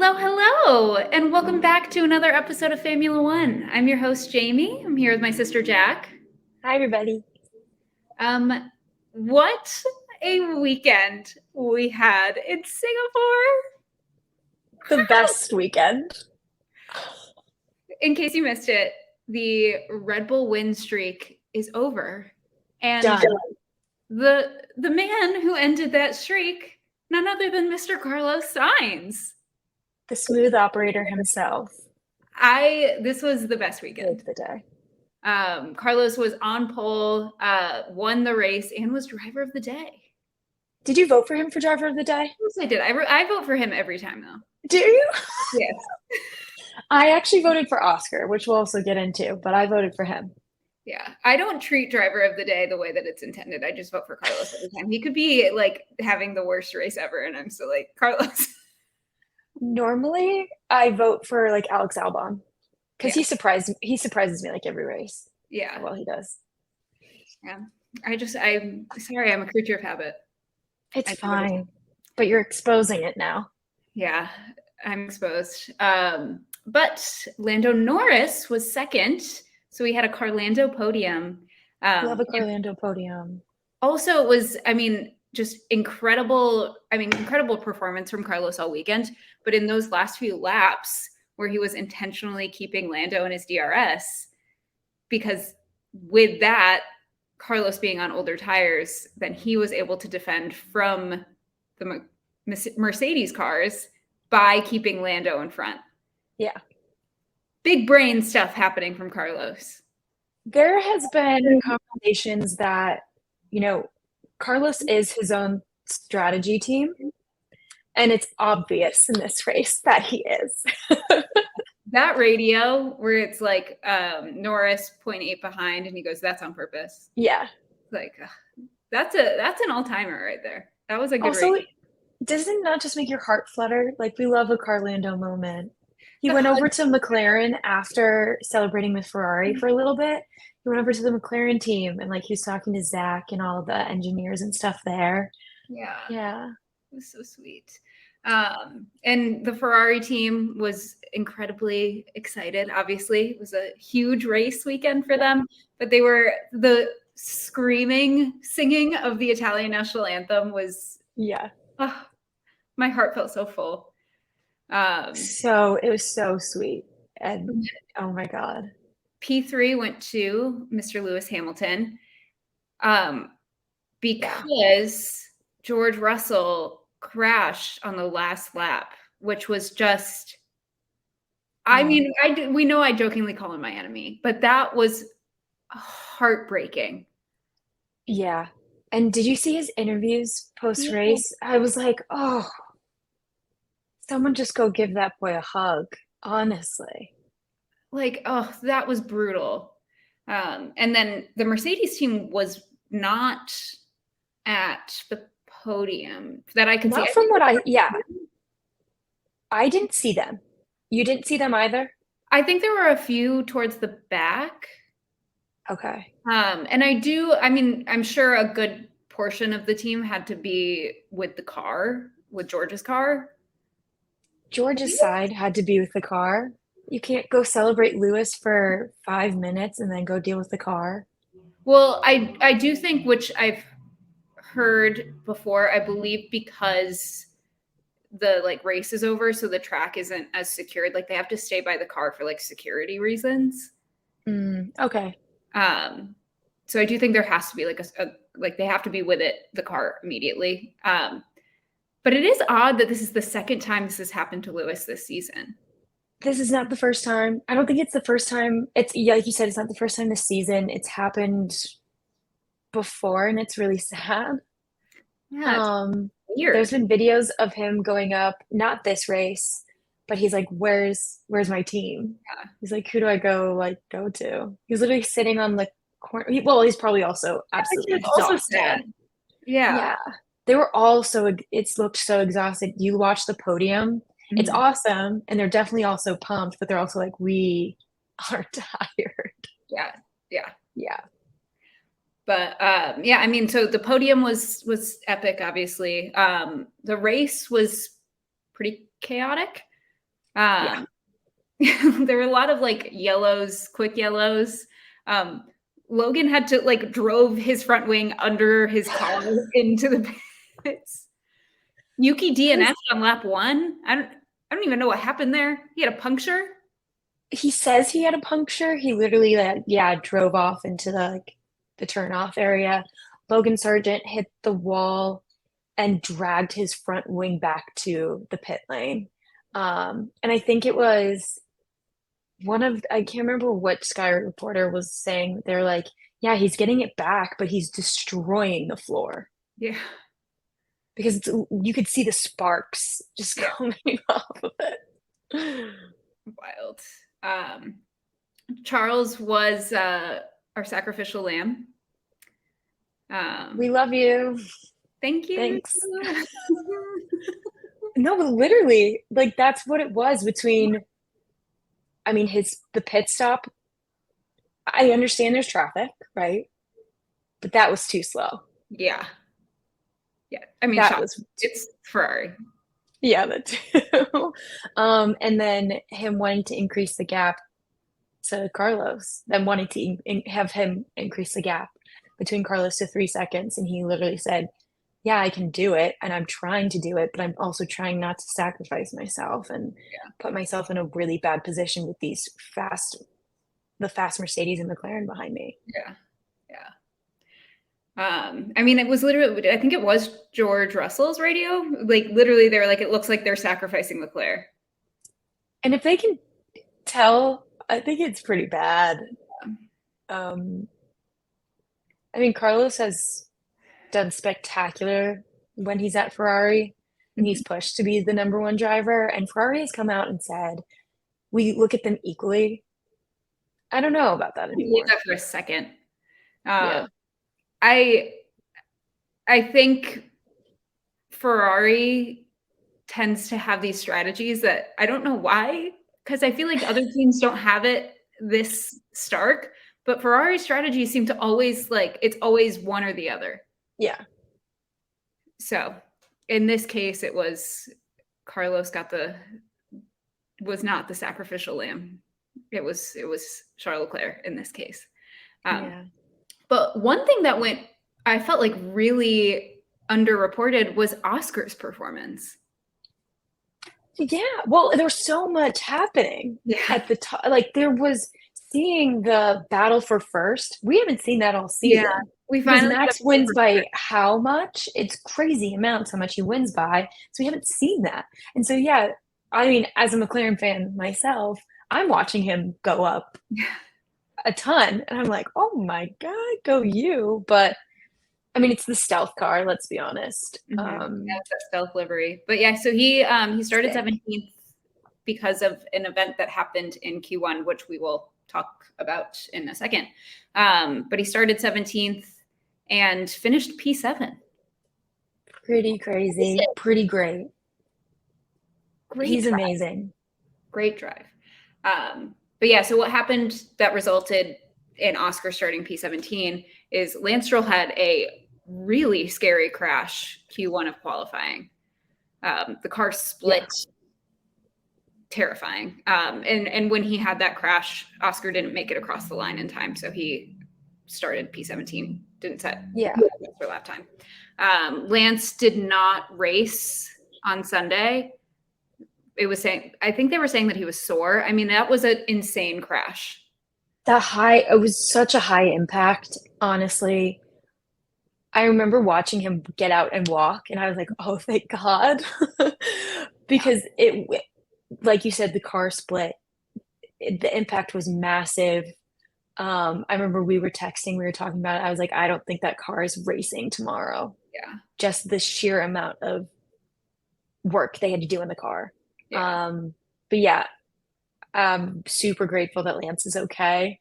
Hello, hello, and welcome back to another episode of Formula One. I'm your host, Jamie. I'm here with my sister, Jac. Hi, everybody. What a weekend we had in Singapore. The best weekend. In case you missed it, the Red Bull win streak is over. And Done. the man who ended that streak, none other than Mr. Carlos Sainz. The smooth operator himself. This was the best weekend of the day. Carlos was on pole, won the race, and was driver of the day. Did you vote for him for driver of the day? Yes, I did. I vote for him every time, though. Do you? Yes. I actually voted for Oscar, which we'll also get into, but I voted for him. Yeah. I don't treat driver of the day the way that it's intended. I just vote for Carlos every time. He could be like having the worst race ever, and I'm still like, Carlos. Normally, I vote for like Alex Albon because he surprises me like every race. Yeah. Well, he does. Yeah. I'm sorry. I'm a creature of habit. It's fine, but you're exposing it now. Yeah, I'm exposed. But Lando Norris was second, so we had a Carlando podium. Love a Carlando podium. Also, it was, just incredible performance from Carlos all weekend. But in those last few laps where he was intentionally keeping Lando in his DRS, because with that, Carlos being on older tires, then he was able to defend from the Mercedes cars by keeping Lando in front. Yeah. Big brain stuff happening from Carlos. There has been conversations that, Carlos is his own strategy team, and it's obvious in this race that he is. That radio where it's like Norris 0.8 behind, and he goes, "That's on purpose." Yeah, like that's an all-timer right there. That was a good also, race. Doesn't that just make your heart flutter? Like, we love a Carlando moment. He went over to McLaren after celebrating with Ferrari for a little bit. He went over to the McLaren team and like he was talking to Zach and all the engineers and stuff there. Yeah, it was so sweet. And the Ferrari team was incredibly excited. Obviously, it was a huge race weekend for them, but the screaming, singing of the Italian national anthem was my heart felt so full. So it was so sweet. And oh my God. P3 went to Mr. Lewis Hamilton because George Russell crashed on the last lap, which was just, we know I jokingly call him my enemy, but that was heartbreaking. Yeah. And did you see his interviews post-race? I was like, oh, someone just go give that boy a hug, honestly. Like, oh, that was brutal. And then the Mercedes team was not at the podium that I could see. From what I didn't see them. You didn't see them either? I think there were a few towards the back. Okay. And I'm sure a good portion of the team had to be with the car, with George's car. George's side had to be with the car. You can't go celebrate Lewis for 5 minutes and then go deal with the car. Well, I do think, which I've heard before, I believe because the race is over, so the track isn't as secured. Like, they have to stay by the car for security reasons. Okay. So I do think there has to be they have to be with the car immediately. But it is odd that this is the second time this has happened to Lewis this season. This is not the first time. I don't think it's the first time. Like you said, it's not the first time this season. It's happened before, and it's really sad. Yeah, it's weird. There's been videos of him going up, not this race, but he's like, where's my team? Yeah. He's like, who do I go to? He's literally sitting on the corner. He's probably also absolutely exhausted. Yeah. They were all it looked so exhausted. You watch the podium. It's awesome, and they're definitely also pumped, but they're also like, we are tired. Yeah. But so the podium was epic, obviously. The race was pretty chaotic. Um, there were a lot of like yellows, quick yellows. Logan had to like drove his front wing under his car into the pits. Yuki DNF'd on lap 1. I don't even know what happened there. He had a puncture. He says he had a puncture. He literally, drove off into the turnoff area. Logan Sargent hit the wall and dragged his front wing back to the pit lane. And I think it was I can't remember what Sky reporter was saying. They're like, yeah, he's getting it back, but he's destroying the floor. Yeah. Because you could see the sparks just coming off of it. Wild. Charles was our sacrificial lamb. We love you. Thank you. Thanks. No, but literally, like that's what it was between. I mean, the pit stop. I understand there's traffic, right? But that was too slow. Yeah. Yeah. I mean, it's Ferrari. Yeah, that too. And then him wanting to increase the gap to Carlos, then wanting to have him increase the gap between Carlos to 3 seconds. And he literally said, yeah, I can do it. And I'm trying to do it, but I'm also trying not to sacrifice myself and put myself in a really bad position with the fast Mercedes and McLaren behind me. Yeah. Yeah. I mean, it was literally, I think it was George Russell's radio. Like literally they were like, it looks like they're sacrificing Leclerc. And if they can tell, I think it's pretty bad. I mean, Carlos has done spectacular when he's at Ferrari and he's pushed to be the number 1 driver. And Ferrari has come out and said, we look at them equally. I don't know about that anymore. That for a second. I think Ferrari tends to have these strategies that I don't know why, because I feel like other teams don't have it this stark, but Ferrari's strategies seem to always it's always one or the other. Yeah. So in this case, it was Carlos was not the sacrificial lamb. It was Charles Leclerc in this case. But one thing that I felt like really underreported was Oscar's performance. Yeah. Well, there was so much happening at the top. Like there was seeing the battle for first. We haven't seen that all season. Yeah. We finally Max wins by how much? It's crazy amounts how much he wins by. So we haven't seen that. And so, yeah, I mean, as a McLaren fan myself, I'm watching him go up a ton. And I'm like, oh my God, go you. But I mean, it's the stealth car, let's be honest. It's a stealth livery. But yeah, so he started 17th because of an event that happened in Q1, which we will talk about in a second. But he started 17th and finished P7. Pretty crazy. Pretty great. He's drive. Amazing. Great drive. But yeah, so what happened that resulted in Oscar starting P17 is Lance Stroll had a really scary crash Q1 of qualifying. The car split. Terrifying. And when he had that crash, Oscar didn't make it across the line in time. So he started P17, didn't set for lap time. Lance did not race on Sunday. I think they were saying that he was sore. I mean, that was an insane crash. It was such a high impact, honestly. I remember watching him get out and walk, and I was like, oh, thank God. Because like you said, the car split. The impact was massive. I remember we were texting, we were talking about it. I was like, I don't think that car is racing tomorrow. Yeah. Just the sheer amount of work they had to do in the car. Yeah. But yeah, I'm super grateful that Lance is okay.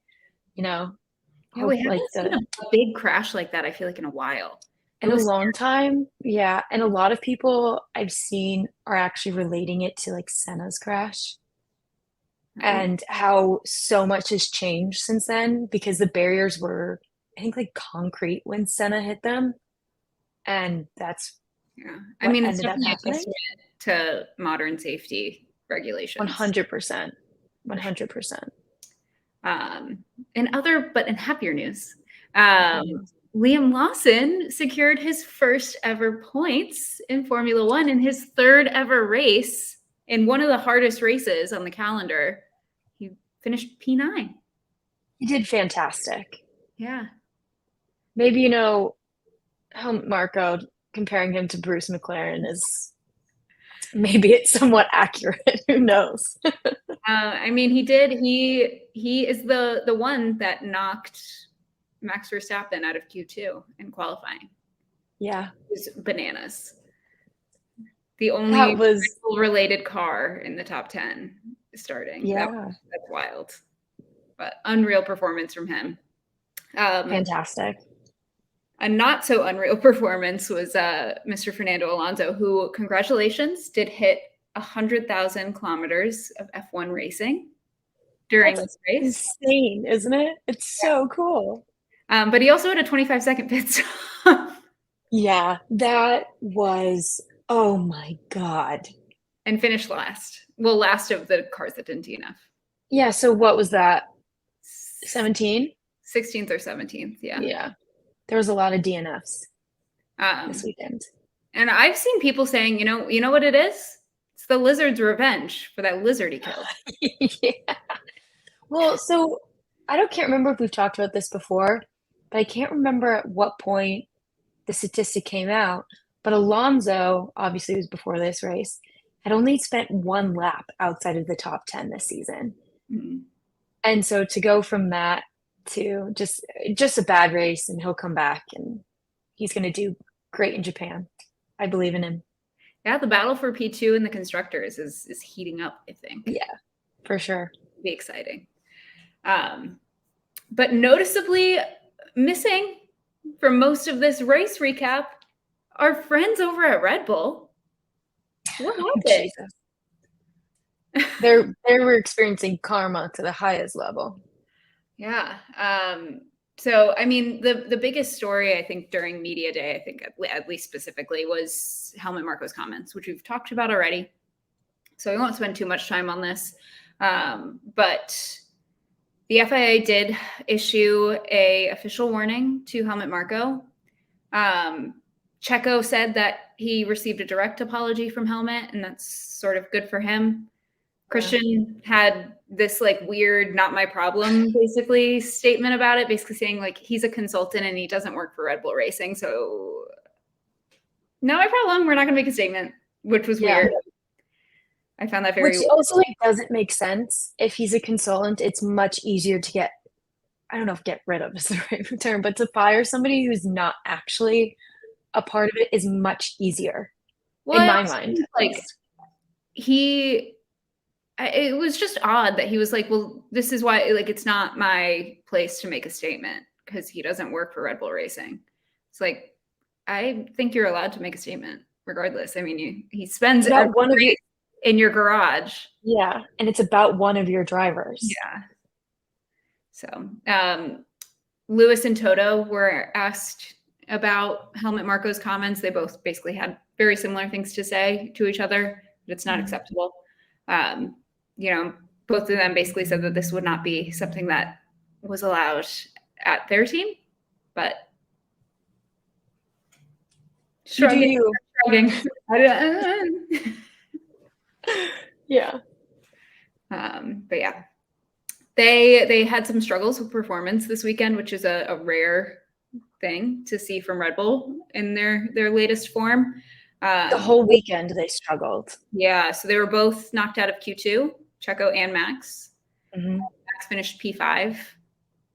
We haven't seen a big crash like that, I feel like, in a while. In a long time. Yeah. And a lot of people I've seen are actually relating it to like Senna's crash. And how so much has changed since then, because the barriers were, I think, like concrete when Senna hit them. And that's I mean, it's definitely a testament to modern safety regulations. 100%. 100%. In happier news, Liam Lawson secured his first ever points in Formula One in his third ever race in one of the hardest races on the calendar. He finished P9. He did fantastic. Yeah. Maybe, Helmut Marko, comparing him to Bruce McLaren is maybe it's somewhat accurate. Who knows? I mean, he did. He is the one that knocked Max Verstappen out of Q2 in qualifying. Yeah. It was bananas. The only related car in the top 10 starting. Yeah. That's wild. But unreal performance from him. Fantastic. A not so unreal performance was Mr. Fernando Alonso, who, congratulations, did hit 100,000 kilometers of F1 racing during this race. Insane, isn't it? It's so cool. But he also had a 25-second pit stop. Yeah, that was, oh my God. And finished last. Well, last of the cars that didn't DNF. Yeah, so what was that? 17? 16th or 17th, yeah. Yeah. There was a lot of DNFs this weekend. And I've seen people saying, you know what it is? It's the lizard's revenge for that lizard he killed. Yeah. Well, so can't remember if we've talked about this before, but I can't remember at what point the statistic came out. But Alonso, obviously it was before this race, had only spent one lap outside of the top 10 this season. Mm-hmm. And so to go from that to just a bad race, and he'll come back and he's going to do great in Japan. I believe in him. Yeah, the battle for P2 in the constructors is heating up, I think. Yeah, for sure. It'll be exciting. But noticeably missing from most of this race recap, our friends over at Red Bull. What happened? They were experiencing karma to the highest level. Yeah. So, I mean, the biggest story, I think, during media day, I think at least specifically, was Helmut Marko's comments, which we've talked about already. So we won't spend too much time on this. But the FIA did issue a official warning to Helmut Marko. Checo said that he received a direct apology from Helmut, and that's sort of good for him. Christian had this weird, not my problem, basically statement about it, basically saying he's a consultant and he doesn't work for Red Bull Racing. So not my problem. We're not going to make a statement, which was weird. I found that very Which also doesn't make sense. If he's a consultant, it's much easier to get, I don't know if get rid of is the right term, but to fire somebody who's not actually a part of it is much easier in my mind. It was just odd that he was like, well, this is why, it's not my place to make a statement because he doesn't work for Red Bull Racing. It's I think you're allowed to make a statement regardless. I mean, he spends one in your garage. Yeah. And it's about one of your drivers. Yeah. So, Lewis and Toto were asked about Helmut Marko's comments. They both basically had very similar things to say to each other, but it's not acceptable. Both of them basically said that this would not be something that was allowed at their team, but shrugging. Yeah. But yeah, they had some struggles with performance this weekend, which is a rare thing to see from Red Bull in their latest form. The whole weekend they struggled. Yeah, so they were both knocked out of Q2, Checo and Max. Mm-hmm. Max finished P5,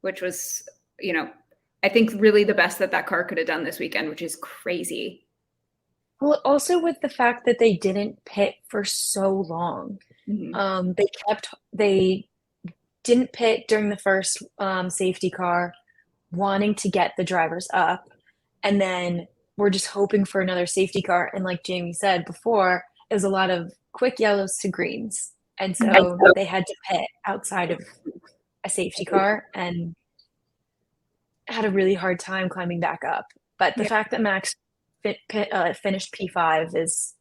which was, I think really the best that car could have done this weekend, which is crazy. Well, also with the fact that they didn't pit for so long. Mm-hmm. They didn't pit during the first safety car, wanting to get the drivers up, and then we're just hoping for another safety car. And like Jamie said before, it was a lot of quick yellows to greens. And so they had to pit outside of a safety car and had a really hard time climbing back up. But the fact that Max finished P5 is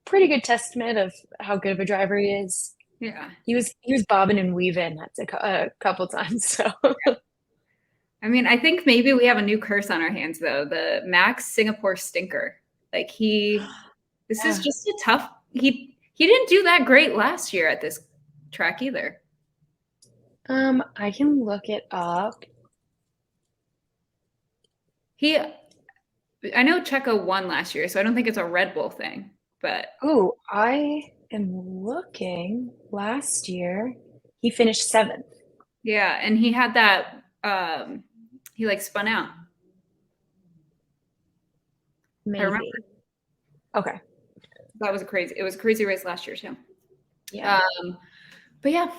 pretty good testament of how good of a driver he is. Yeah. He was bobbing and weaving a couple times. So I mean, I think maybe we have a new curse on our hands though. The Max Singapore stinker. Like this is just a tough. He didn't do that great last year at this track either. I can look it up. I know Checo won last year, so I don't think it's a Red Bull thing. But I am looking. Last year, he finished 7th. Yeah, and he had that. He like spun out. Maybe. I remember. Okay. That was it was a crazy race last year too. Yeah. But yeah,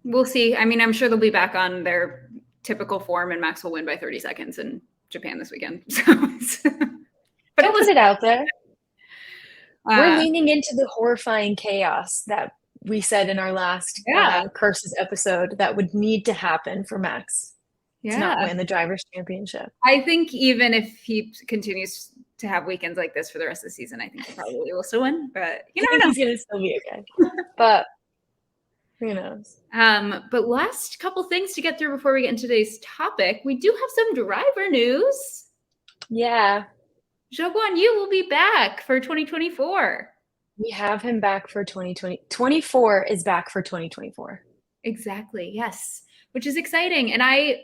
we'll see. I mean, I'm sure they'll be back on their typical form, and Max will win by 30 seconds in Japan this weekend. But Don't put it out there. We're leaning into the horrifying chaos that we said in our last Curses episode that would need to happen for Max to not win the Drivers' Championship. I think even if he continues to have weekends like this for the rest of the season, I think he probably will still win. But you never know. He's going to still be okay. But who knows? But last couple things to get through before we get into today's topic. We do have some driver news. Yeah. Zhou Guanyu will be back for 2024. We have him back for 2020. 24 is back for 2024. Exactly. Yes. Which is exciting. And I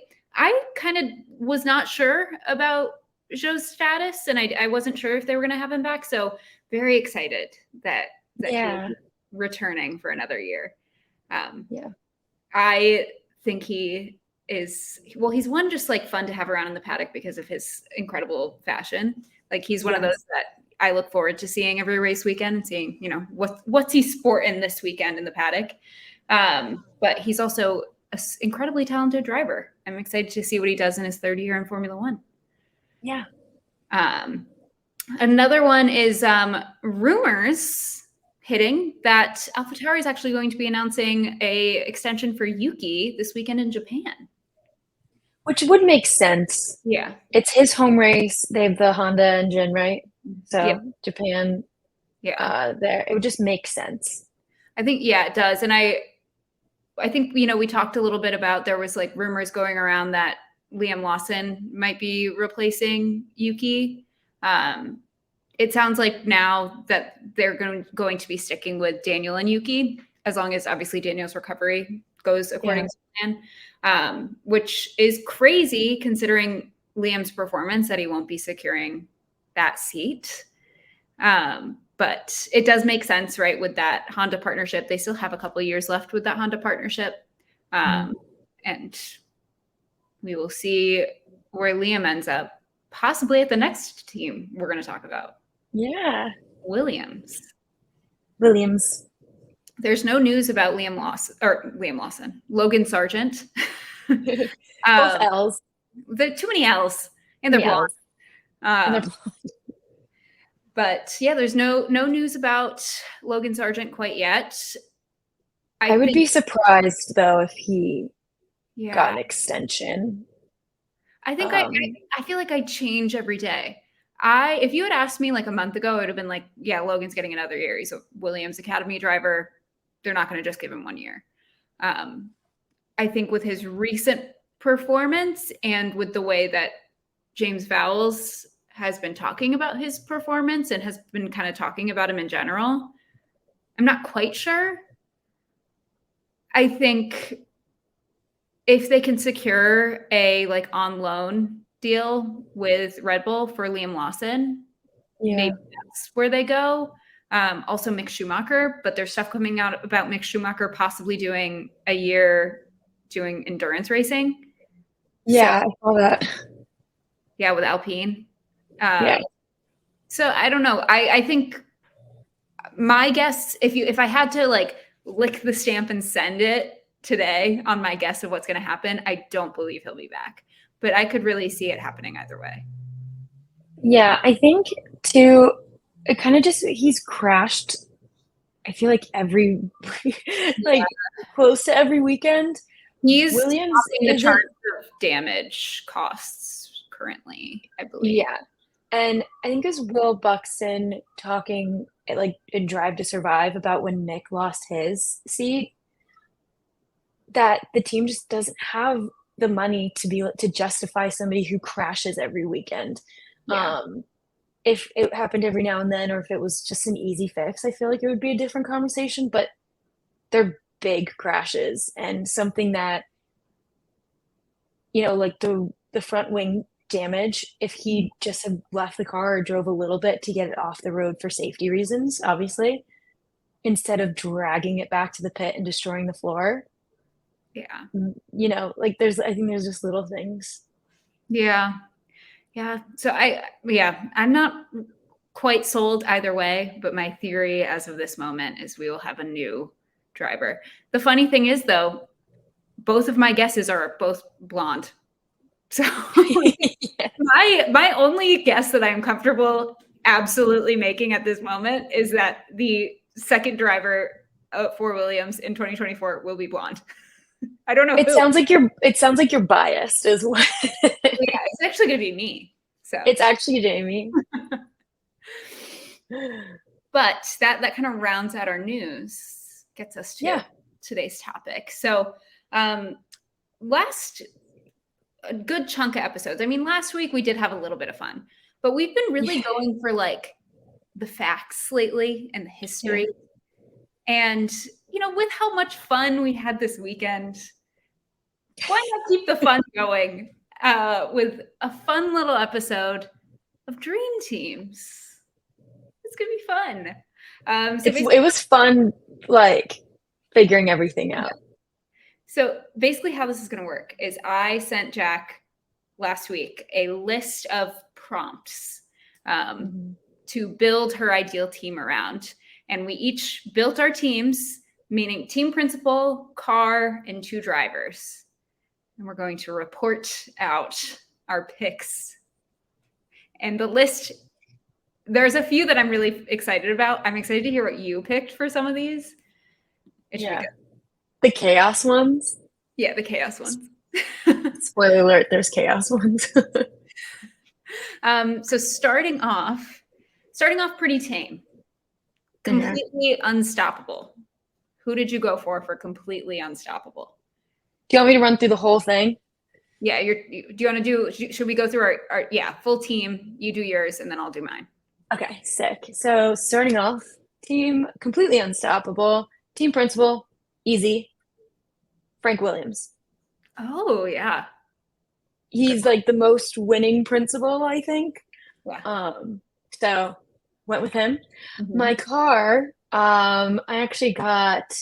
kind of was not sure about Zhou's status, and I wasn't sure if they were going to have him back. So very excited that he's returning for another year. I think he is, well, he's one just like fun to have around in the paddock because of his incredible fashion. Like he's one of those that I look forward to seeing every race weekend and seeing, you know, what's he sporting this weekend in the paddock. But he's also an incredibly talented driver. I'm excited to see what he does in his third year in Formula One. Yeah. Another one is rumors hitting that AlphaTauri is actually going to be announcing a extension for Yuki this weekend in Japan. Which would make sense. Yeah. It's his home race. They have the Honda engine, right? So Japan, there, it would just make sense. I think, it does. And I think, you know, we talked a little bit about, there was like rumors going around that Liam Lawson might be replacing Yuki. It sounds like now that they're going to be sticking with Daniel and Yuki, as long as obviously Daniel's recovery goes according to plan, which is crazy considering Liam's performance that he won't be securing that seat. But it does make sense, right? With that Honda partnership, they still have a couple of years left with that Honda partnership. And we will see where Liam ends up, possibly at the next team we're going to talk about. Yeah. Williams. There's no news about Logan Sargent. Both L's. There are too many L's, and they're blonde. But yeah, there's no news about Logan Sargent quite yet. I would be surprised though if he got an extension. I think I feel like I change every day. If you had asked me like a month ago, it would have been like, yeah, Logan's getting another year. He's a Williams Academy driver. They're not going to just give him 1 year. I think with his recent performance and with the way that James Vowles has been talking about his performance and has been kind of talking about him in general, I'm not quite sure. I think if they can secure a like on loan deal with Red Bull for Liam Lawson, maybe that's where they go. Also Mick Schumacher, but there's stuff coming out about Mick Schumacher possibly doing a year doing endurance racing. Yeah, I saw that. Yeah, with Alpine. So I don't know. I think my guess, if I had to like lick the stamp and send it today on my guess of what's going to happen, I don't believe he'll be back. But I could really see it happening either way. Yeah, I think too, it kind of just, he's crashed, I feel like close to every weekend. Williams in the chart of damage costs currently, I believe. Yeah. And I think it was Will Buxton talking like in Drive to Survive about when Nick lost his seat, that the team just doesn't have the money to justify somebody who crashes every weekend. Yeah. If it happened every now and then, or if it was just an easy fix, I feel like it would be a different conversation, but they're big crashes and something that, like the front wing damage, if he just had left the car or drove a little bit to get it off the road for safety reasons, obviously, instead of dragging it back to the pit and destroying the floor. Yeah. I think there's just little things. Yeah. Yeah. So I'm not quite sold either way, but my theory as of this moment is we will have a new driver. The funny thing is, though, both of my guesses are both blonde. So yeah. my only guess that I'm comfortable absolutely making at this moment is that the second driver for Williams in 2024 will be blonde. I don't know. It sounds like you're biased as well. Yeah, it's actually gonna be me. So it's actually Jamie. But that kind of rounds out our news, gets us to today's topic. So last a good chunk of episodes. I mean, last week we did have a little bit of fun, but we've been really going for like the facts lately and the history. And, with how much fun we had this weekend, why not keep the fun going with a fun little episode of Dream Teams? It's going to be fun. It was fun, like, figuring everything out. So basically how this is going to work is I sent Jac last week a list of prompts to build her ideal team around. And we each built our teams, meaning team principal, car, and 2 drivers. And we're going to report out our picks. And the list, there's a few that I'm really excited about. I'm excited to hear what you picked for some of these. It should be good. The chaos ones? Yeah, the chaos ones. Spoiler alert, there's chaos ones. So starting off pretty tame. Completely unstoppable. Who did you go for completely unstoppable? Do you want me to run through the whole thing? Yeah, do you want to should we go through our full team? You do yours and then I'll do mine. Okay, sick. So starting off, team completely unstoppable. Team principal, easy. Frank Williams. Oh, yeah. He's like the most winning principal, I think. Yeah. So went with him. Mm-hmm. My car, I actually got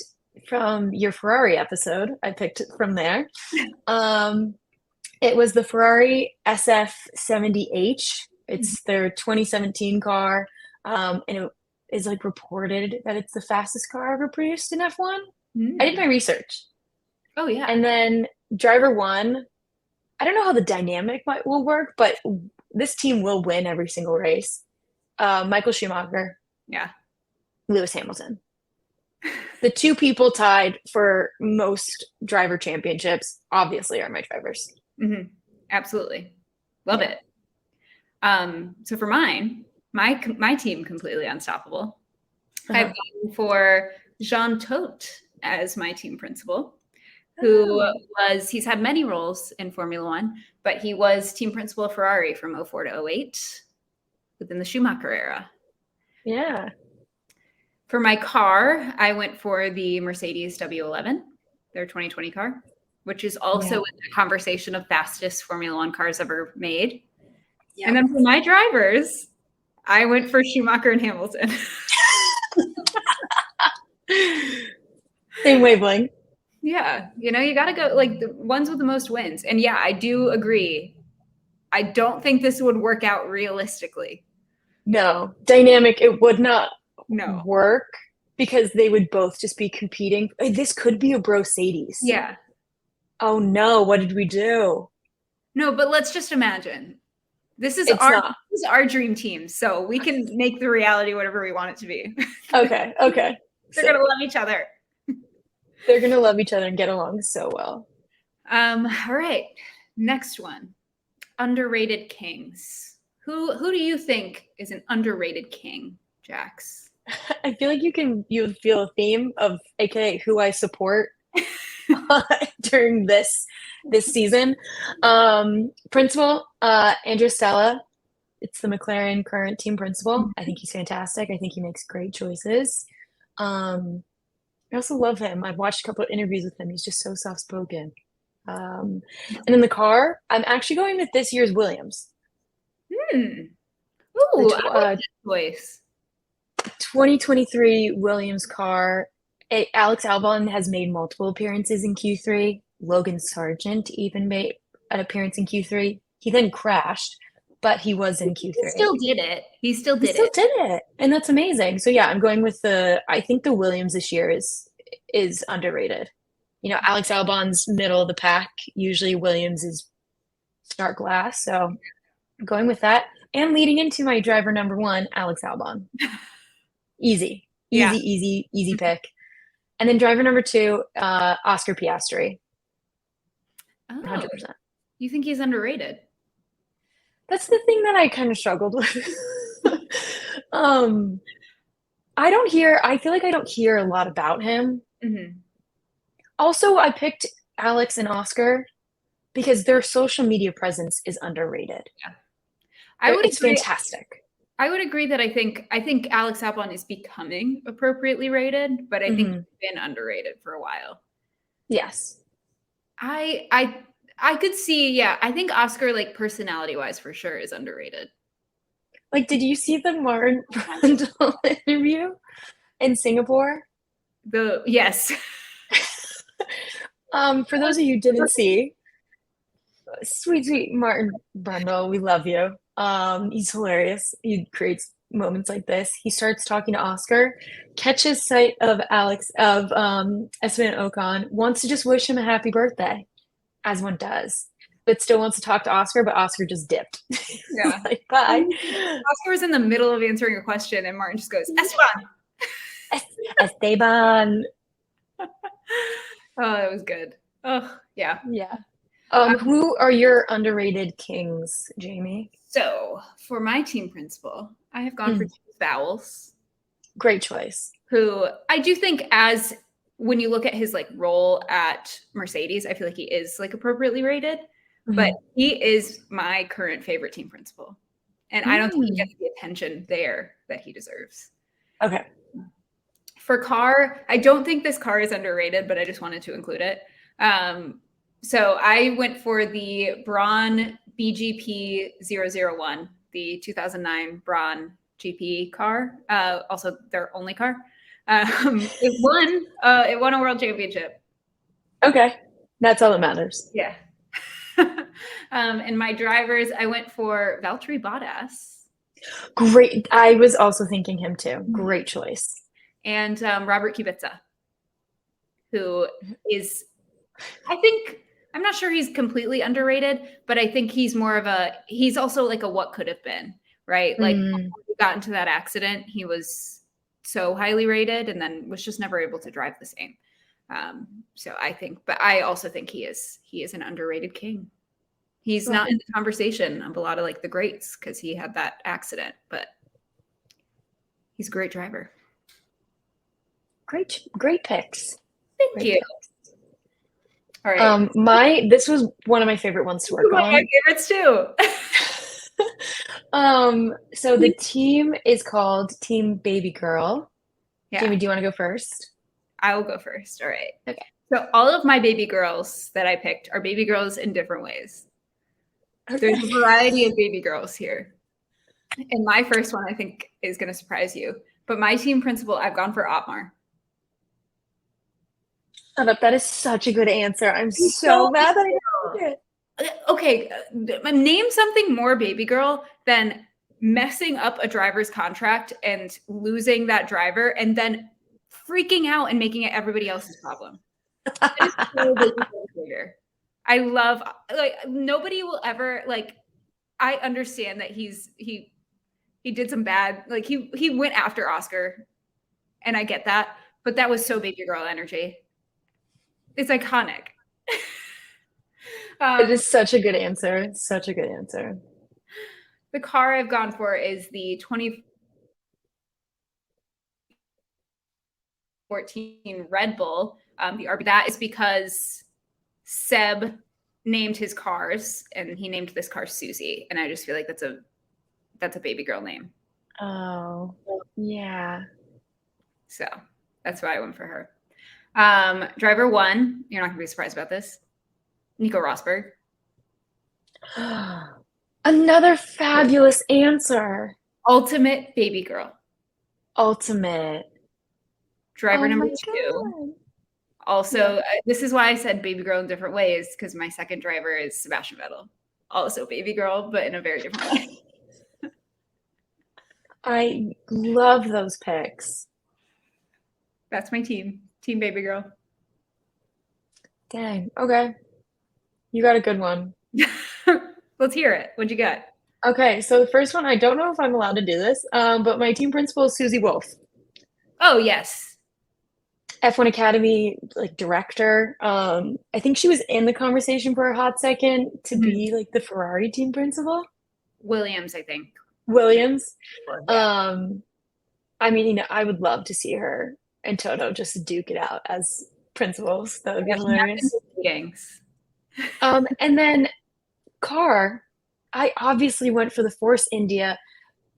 from your Ferrari episode. I picked it from there. It was the Ferrari SF70H. It's their 2017 car. And it is like reported that it's the fastest car ever produced in F1. I did my research. Oh, yeah. And then driver 1, I don't know how the dynamic will work, but this team will win every single race. Michael Schumacher. Yeah. Lewis Hamilton. The 2 people tied for most driver championships, obviously, are my drivers. Mm-hmm. Absolutely. Love it. So for mine, my team completely unstoppable. I've gone for Jean Todt as my team principal, he's had many roles in Formula One, but he was team principal of Ferrari from 2004 to 2008 within the Schumacher era. Yeah. For my car, I went for the Mercedes W11, their 2020 car, which is also in the conversation of fastest Formula One cars ever made. Yep. And then for my drivers, I went for Schumacher and Hamilton. Same wavelength. Yeah. You got to go like the ones with the most wins. And yeah, I do agree. I don't think this would work out realistically. No. Dynamic, it would not work because they would both just be competing. This could be a Brosades. Yeah. Oh no, what did we do? No, but let's just imagine. This is our dream team, so we can make the reality whatever we want it to be. Okay. They're going to love each other. They're going to love each other and get along so well. All right. Next one. Underrated kings. Who do you think is an underrated king, Jax? I feel like you feel a theme of AKA who I support during this season. Principal, Andrew Stella. It's the McLaren current team principal. I think he's fantastic. I think he makes great choices. Um, I also love him. I've watched a couple of interviews with him. He's just so soft spoken. And in the car, I'm actually going with this year's Williams. Hmm. Ooh, I like that choice. 2023 Williams car. Alex Albon has made multiple appearances in Q3. Logan Sargent even made an appearance in Q3. He then crashed, but he was in Q3. He still did it. He still did it. And that's amazing. So yeah, I'm going with I think the Williams this year is underrated. You know, Alex Albon's middle of the pack. Usually Williams is start glass. So I'm going with that. And leading into my driver number 1, Alex Albon. Easy pick. And then driver number 2, Oscar Piastri. 100%. You think he's underrated? That's the thing that I kind of struggled with. I feel like I don't hear a lot about him. Mm-hmm. Also, I picked Alex and Oscar because their social media presence is underrated. Yeah. It's fantastic. I would agree that I think Alex Albon is becoming appropriately rated, but I think he's been underrated for a while. Yes. I could see, yeah. I think Oscar, like personality-wise, for sure, is underrated. Like, did you see the Martin Brundle interview in Singapore? Yes. For those of you who didn't see, sweet Martin Brundle, we love you. He's hilarious. He creates moments like this. He starts talking to Oscar, catches sight of Esteban Ocon, wants to just wish him a happy birthday, as one does, but still wants to talk to Oscar, but Oscar just dipped. Yeah. Like, bye. Oscar was in the middle of answering a question, and Martin just goes, Esteban. Esteban. Oh, that was good. Oh, yeah. Yeah. Who are your underrated kings, Jamie? So for my team principal, I have gone for James Vowles. Great choice. Who I do think, as when you look at his like role at Mercedes, I feel like he is like appropriately rated, but he is my current favorite team principal. And I don't think he gets the attention there that he deserves. Okay. For car, I don't think this car is underrated, but I just wanted to include it. So I went for the Braun BGP 001, the 2009 Braun GP car, also their only car. It won a world championship. Okay. That's all that matters. Yeah. And my drivers, I went for Valtteri Bottas. Great. I was also thinking him too. Great choice. And Robert Kubica, who is, I think, I'm not sure he's completely underrated, but I think he's also like a what could have been, right? Like when he got into that accident, he was so highly rated and then was just never able to drive the same. So I also think he is an underrated king. He's not in the conversation of a lot of like the greats because he had that accident, but he's a great driver. Great picks. Thank you. All right. This was one of my favorite ones to work on. My favorites too. So the team is called Team Baby Girl. Yeah. Jamie, do you want to go first? I will go first. All right. Okay. So all of my baby girls that I picked are baby girls in different ways. Okay. There's a variety of baby girls here. And my first one, I think, is going to surprise you. But my team principal, I've gone for Otmar. Shut up. That is such a good answer. I'm so mad that I didn't it. Okay. Name something more baby girl than messing up a driver's contract and losing that driver and then freaking out and making it everybody else's problem. I love, like, nobody will ever, like, I understand that he did some bad, like he went after Oscar and I get that, but that was so baby girl energy. It's iconic. It is such a good answer. Such a good answer. The car I've gone for is the 2014 Red Bull. That is because Seb named his cars, and he named this car Susie, and I just feel like that's a baby girl name. Oh, yeah. So that's why I went for her. Driver 1, you're not gonna be surprised about this. Nico Rosberg. Another fabulous answer. Ultimate baby girl. Ultimate. Driver number 2. Also, this is why I said baby girl in different ways, because my second driver is Sebastian Vettel. Also baby girl, but in a very different way. I love those picks. That's my team. Team baby girl. Dang. Okay. You got a good one. Let's hear it. What'd you got? Okay, so the first one, I don't know if I'm allowed to do this, but my team principal is Susie Wolf. Oh, yes. F1 Academy director. I think she was in the conversation for a hot second to be like the Ferrari team principal. Williams, I think. Williams. Yeah. I mean, I would love to see her and Toto just duke it out as principals. That would be hilarious. And then car, I obviously went for the Force India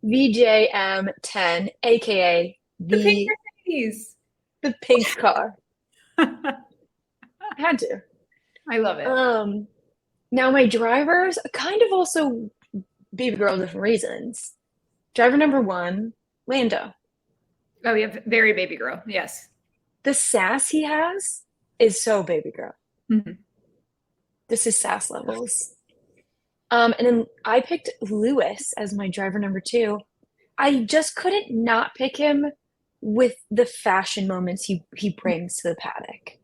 VJM10, aka the pink car. I had to. I love it. Now my drivers kind of also baby girl, different reasons. Driver number 1, Lando. Oh, yeah, very baby girl. Yes. The sass he has is so baby girl. Mm-hmm. This is sass levels. And then I picked Lewis as my driver number 2. I just couldn't not pick him with the fashion moments he brings to the paddock.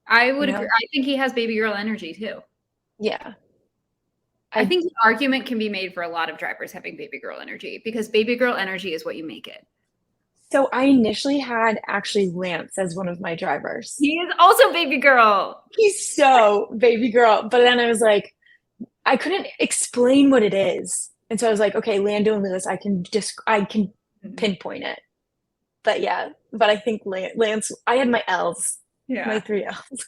I would agree. I think he has baby girl energy too. Yeah. I think the argument can be made for a lot of drivers having baby girl energy, because baby girl energy is what you make it. So I initially had actually Lance as one of my drivers. He is also baby girl. He's so baby girl. But then I was like, I couldn't explain what it is. And so I was like, okay, Lando and Lewis, I can pinpoint it. But yeah, but I think Lance, I had my L's, my 3 L's.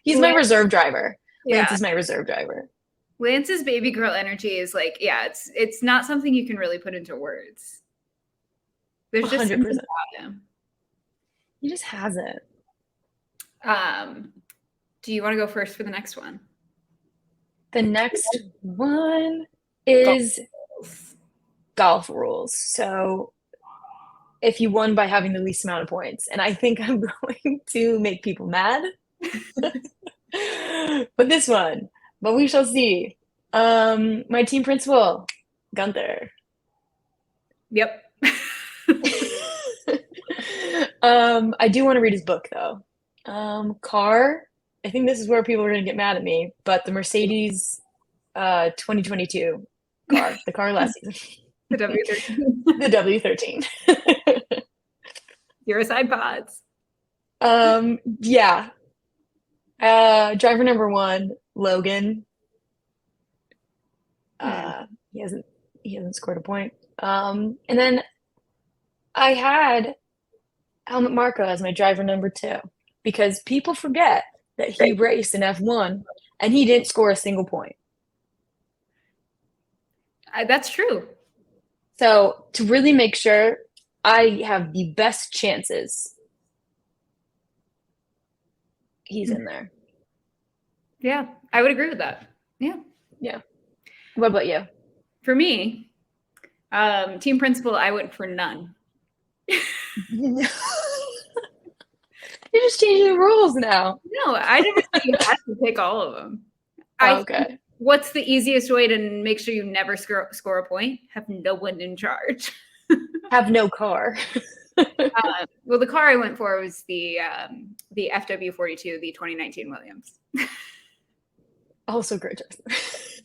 He's my reserve driver. Lance is my reserve driver. Lance's baby girl energy is like, it's not something you can really put into words. There's just 100% about him. He just has it. Do you want to go first for the next one? The next one is golf rules. So if you won by having the least amount of points, and I think I'm going to make people mad. But this one, but we shall see. My team principal, Gunther. Yep. I do want to read his book though. Car, I think this is where people are going to get mad at me, but the Mercedes 2022 car, the car last season. The W13. The W13. Your side pods. Yeah. Driver number 1, Logan. He hasn't scored a point. And then I had Helmut Marko as my driver number 2, because people forget that he raced in F1 and he didn't score a single point. That's true. So to really make sure I have the best chances, he's in there. Yeah, I would agree with that. Yeah. Yeah. What about you? For me, team principal, I went for none. You're just changing the rules now. No, I never said you had to pick all of them. Okay. What's the easiest way to make sure you never score a point? Have no one in charge. Have no car. Well, the car I went for was the FW42, the 2019 Williams. Also great choice.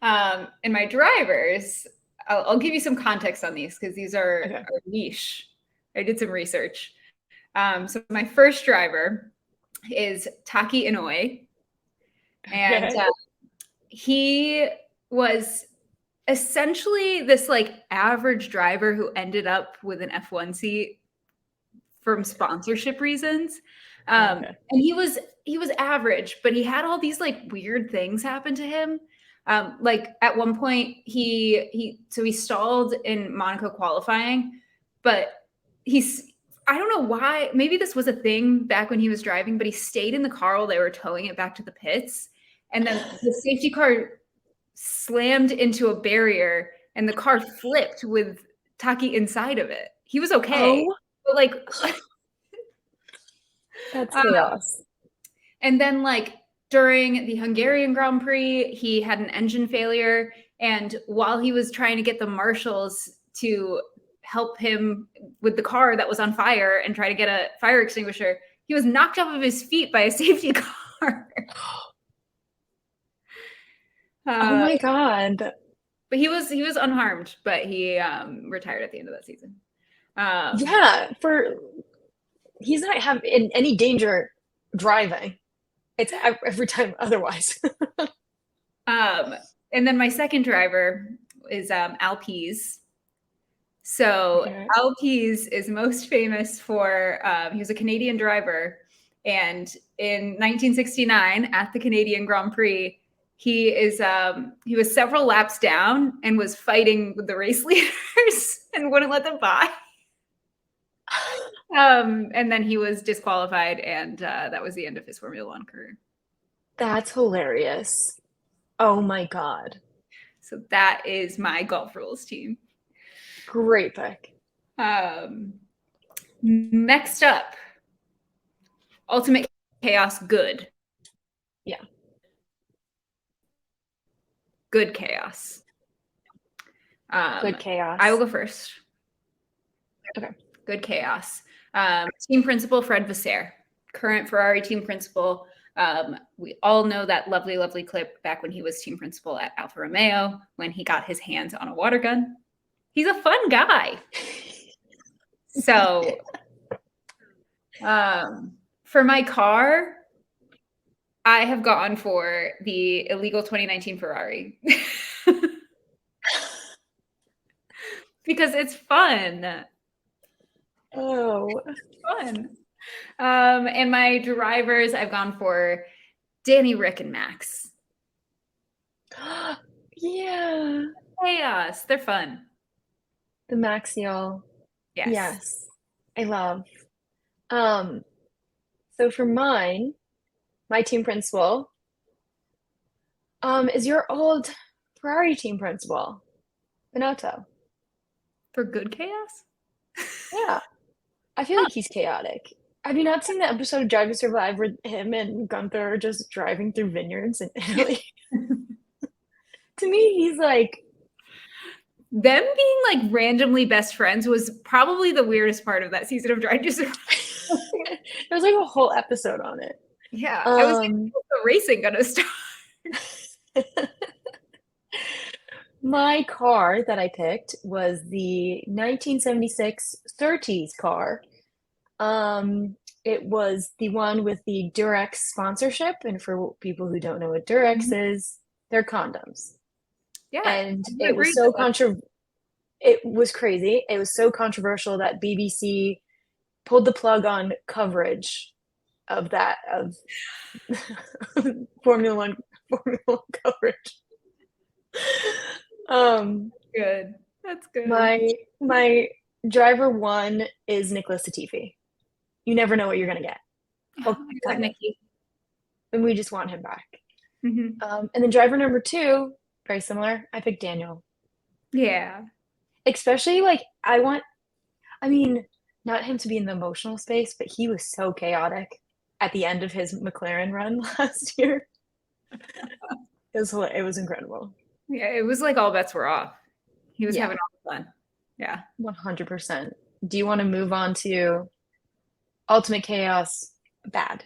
And my drivers, I'll give you some context on these, because these are niche. I did some research. So my first driver is Taki Inoue. And he was essentially this average driver who ended up with an F1 seat from sponsorship reasons. And he was average, but he had all these like weird things happen to him. Like at one point he stalled in Monaco qualifying, but I don't know why, maybe this was a thing back when he was driving, but he stayed in the car while they were towing it back to the pits. And then the safety car slammed into a barrier and the car flipped with Taki inside of it. He was okay. But like that's chaos. And then like during the Hungarian Grand Prix, he had an engine failure. And while he was trying to get the marshals to help him with the car that was on fire and try to get a fire extinguisher, he was knocked off of his feet by a safety car. Oh my God. But he was unharmed, but he retired at the end of that season. He's not in any danger driving. It's every time otherwise. And then my second driver is Alpes. So Alpes is most famous for he was a Canadian driver, and in 1969 at the Canadian Grand Prix, he was several laps down and was fighting with the race leaders and wouldn't let them by. And then he was disqualified, and that was the end of his Formula One career. That's hilarious. Oh my God. So that is my golf rules team. Great pick. Next up, Ultimate Chaos Good. Yeah. Good Chaos. Good Chaos. I will go first. Okay. Good Chaos. Team principal, Fred Vasseur, current Ferrari team principal. We all know that lovely, lovely clip back when he was team principal at Alfa Romeo when he got his hands on a water gun. He's a fun guy. So for my car, I have gone for the illegal 2019 Ferrari. Because it's fun. Oh, it's fun. And my drivers, I've gone for Danny, Rick, and Max. Yeah. Chaos. They're fun. The Maxial. Yes. Yes. I love. So for mine, my team principal is your old Ferrari team principal, Binotto. For good chaos? Yeah. I feel like he's chaotic. Have you not seen the episode of Drive to Survive where him and Gunther are just driving through vineyards in Italy? To me, he's like... Them being like randomly best friends was probably the weirdest part of that season of Drive to Survive. There was like a whole episode on it. Yeah. I was like, when's the racing gonna start? My car that I picked was the 1976 Surtees car. It was the one with the Durex sponsorship, and for people who don't know what Durex is, they're condoms. Yeah, and it was so it was crazy. It was so controversial that BBC pulled the plug on coverage of Formula One coverage. Good. That's good. My driver one is Nicholas Latifi. You never know what you're gonna get. And we just want him back. Mm-hmm. And then driver number two, very similar. I picked Daniel. Yeah. Especially not him to be in the emotional space, but he was so chaotic at the end of his McLaren run last year. It was incredible. Yeah, it was like all bets were off. He was having all the fun. Yeah. 100%. Do you want to move on to Ultimate Chaos Bad?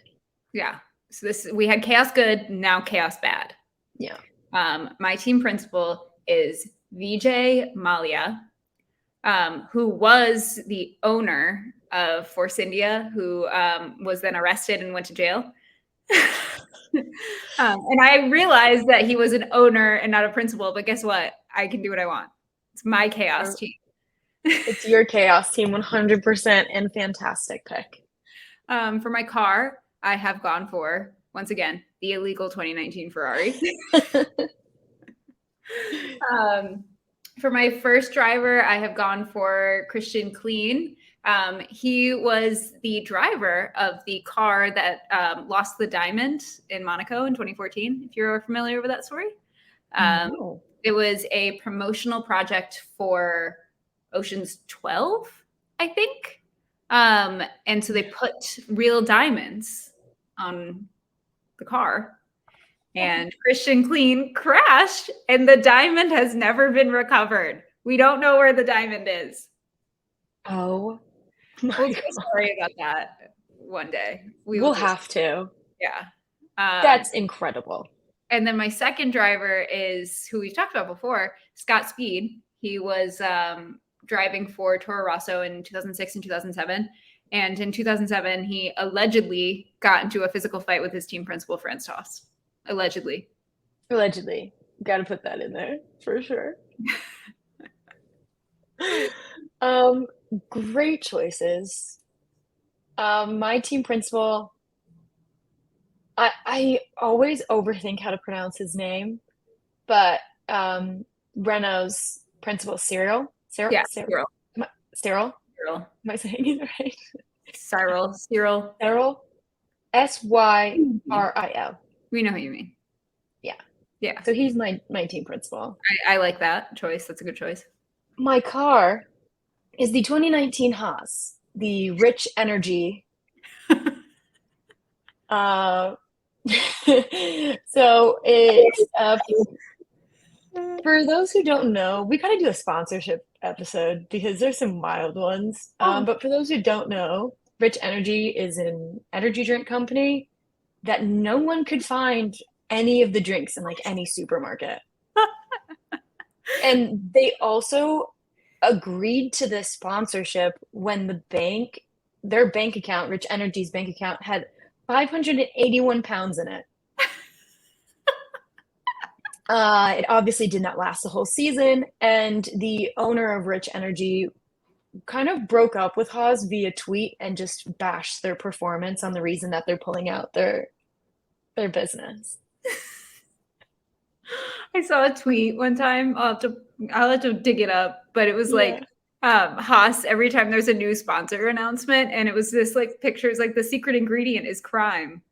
Yeah. So we had Chaos Good, now Chaos Bad. Yeah. My team principal is Vijay Mallya, who was the owner of Force India, who was then arrested and went to jail. And I realized that he was an owner and not a principal, but guess what? I can do what I want. It's my chaos team. It's your chaos team, 100%, and fantastic pick. For my car, I have gone for, once again, the illegal 2019 Ferrari. For my first driver, I have gone for Christian Klein. He was the driver of the car that lost the diamond in Monaco in 2014, if you're familiar with that story. No. It was a promotional project for Ocean's 12, I think. And so they put real diamonds on the car. And Christian Klein crashed, and the diamond has never been recovered. We don't know where the diamond is. Oh, we'll do a story about that one day. We'll have to. Yeah. That's incredible. And then my second driver is who we've talked about before, Scott Speed. He was driving for Toro Rosso in 2006 and 2007. And in 2007, he allegedly got into a physical fight with his team principal, Franz Tost. Allegedly. Got to put that in there for sure. Great choices. My team principal, I always overthink how to pronounce his name, but Renault's principal, Cyril. Cyril. Cyril. Am I saying it right? Cyril. Syril. We know who you mean. Yeah. So he's my team principal. I like that choice. That's a good choice. My car is the 2019 Haas, the Rich Energy. So it's for those who don't know, we gotta do a sponsorship episode because there's some wild ones. But for those who don't know, Rich Energy is an energy drink company that no one could find any of the drinks in like any supermarket. And they also agreed to this sponsorship when their bank account, Rich Energy's bank account, had 581 pounds in it. It obviously did not last the whole season, and the owner of Rich Energy kind of broke up with Haas via tweet and just bashed their performance on the reason that they're pulling out their business. I saw a tweet one time. I'll have to dig it up, but it was like Haas every time there's a new sponsor announcement, and it was this like pictures like the secret ingredient is crime.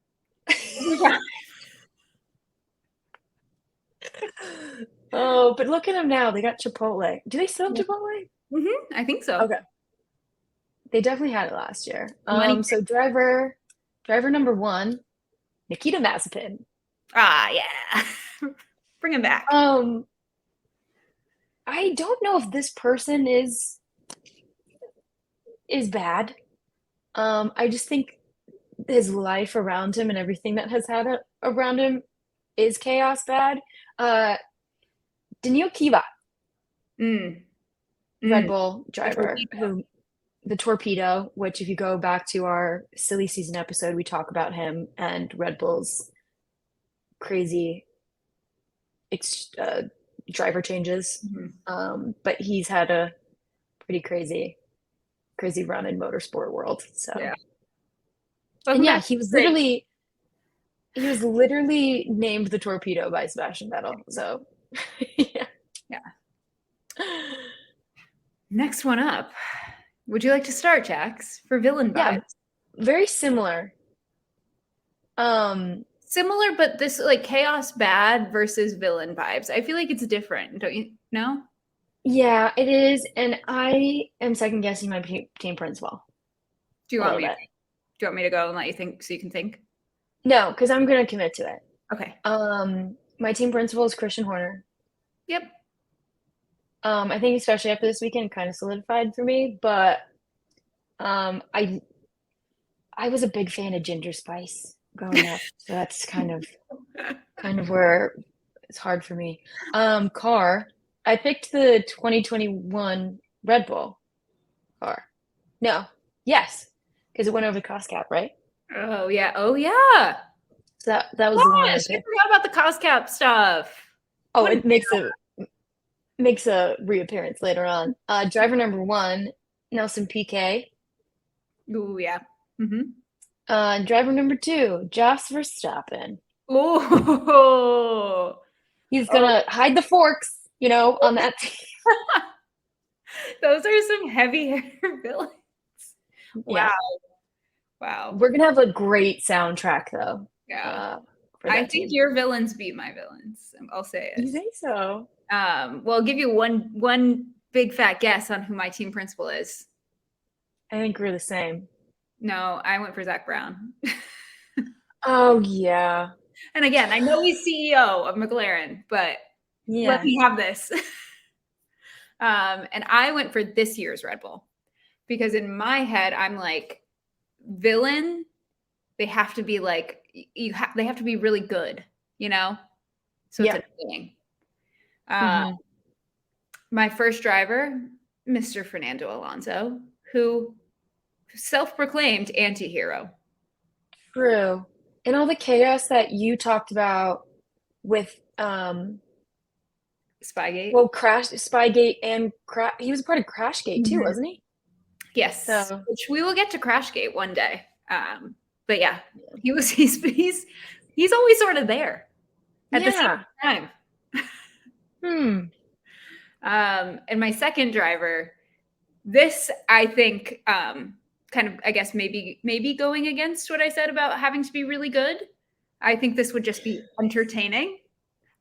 Oh, but look at them now. They got Chipotle. Do they still have Chipotle? Mm-hmm. I think so. Okay. They definitely had it last year. So driver number 1, Nikita Mazepin. Yeah. Bring him back. I don't know if this person is bad. I just think his life around him and everything that has had around him is chaos bad. Daniil Kiva, Red Bull driver, the torpedo, which if you go back to our silly season episode, we talk about him and Red Bull's crazy driver changes. But he's had a pretty crazy run in motorsport world. So and yeah, he was literally named the torpedo by Sebastian Vettel. So yeah. Next one up. Would you like to start, Jax, for villain vibes? Yeah, very similar. Similar, but this like chaos bad versus villain vibes. I feel like it's different, don't you know? Yeah, it is, and I am second guessing my team principal. Do you want me to go and let you think so you can think? No, because I'm gonna commit to it. Okay. My team principal is Christian Horner. Yep. I think especially after this weekend, kind of solidified for me. But I was a big fan of Ginger Spice growing up, so that's kind of where it's hard for me. Car, I picked the 2021 Red Bull car. Yes, because it went over the cost cap, right? Oh yeah. So that was the one. I forgot about the cost cap stuff. Oh, it makes it. makes a reappearance later on. Driver number 1, Nelson Piquet. Ooh, yeah. Mm-hmm. Driver number 2, Jos Verstappen. Oh, He's gonna hide the forks, on that team. Those are some heavy hitter villains. Wow. Yeah. Wow. We're gonna have a great soundtrack though. Yeah. For I that think team. your villains beat my villains. I'll say it. You think so? Well, I'll give you one big fat guess on who my team principal is. I think we're the same. No, I went for Zach Brown. Oh yeah. And again, I know he's CEO of McLaren, but let me have this. And I went for this year's Red Bull because in my head, I'm like, villain, they have to be like they have to be really good, So it's annoying. My first driver, Mr. Fernando Alonso, who self-proclaimed anti-hero. True. And all the chaos that you talked about with Spygate. Well, Spygate and he was a part of Crashgate too, wasn't he? Yes. So. Which we will get to Crashgate one day. But yeah, he's always sort of there at the same time. And my second driver, this I think kind of, I guess maybe going against what I said about having to be really good. I think this would just be entertaining.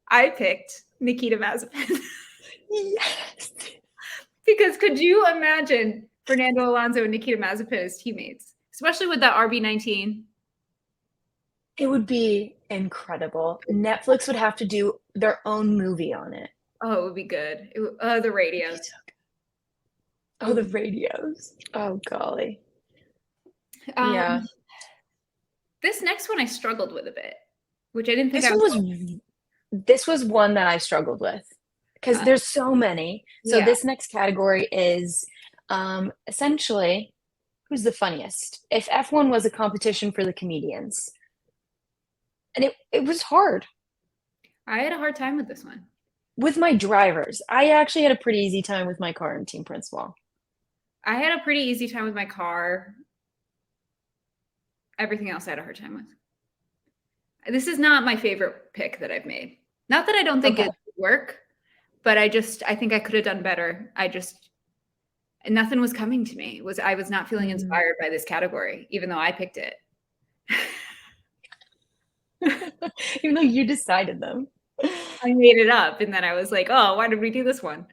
I picked Nikita Mazepin. Yes. Because could you imagine Fernando Alonso and Nikita Mazepin as teammates, especially with that RB19? It would be incredible. Netflix would have to do their own movie on it. Oh, it would be good. The radios. Oh, the radios. Oh, golly. Yeah. This next one I struggled with a bit, which I didn't think This was one that I struggled with because there's so many. So this next category is essentially who's the funniest. If F1 was a competition for the comedians. And it was hard. I had a hard time with this one. With my drivers. I actually had a pretty easy time with my car and team principal. I had a pretty easy time with my car. Everything else I had a hard time with. This is not my favorite pick that I've made. Not that I don't think it would work, but I think I could have done better. Nothing was coming to me. I was not feeling inspired by this category, even though I picked it. Even though you decided them. I made it up, and then I was like, oh, why did we do this one?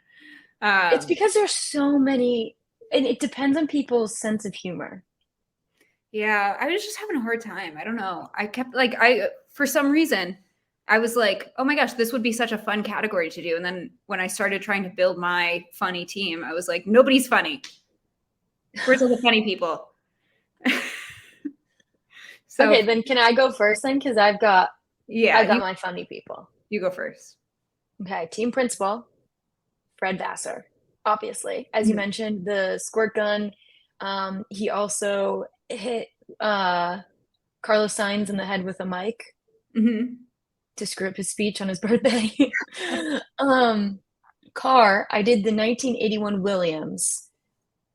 It's because there's so many, and it depends on people's sense of humor. Yeah, I was just having a hard time. I don't know. I kept for some reason, I was like, oh my gosh, this would be such a fun category to do. And then when I started trying to build my funny team, I was like, nobody's funny. Where's all the funny people? So, okay, then can I go first then? Because I've got my funny people. You go first. Okay, team principal, Fred Vassar, obviously. As you mentioned, the squirt gun. He also hit Carlos Sainz in the head with a mic to screw up his speech on his birthday. Car, I did the 1981 Williams.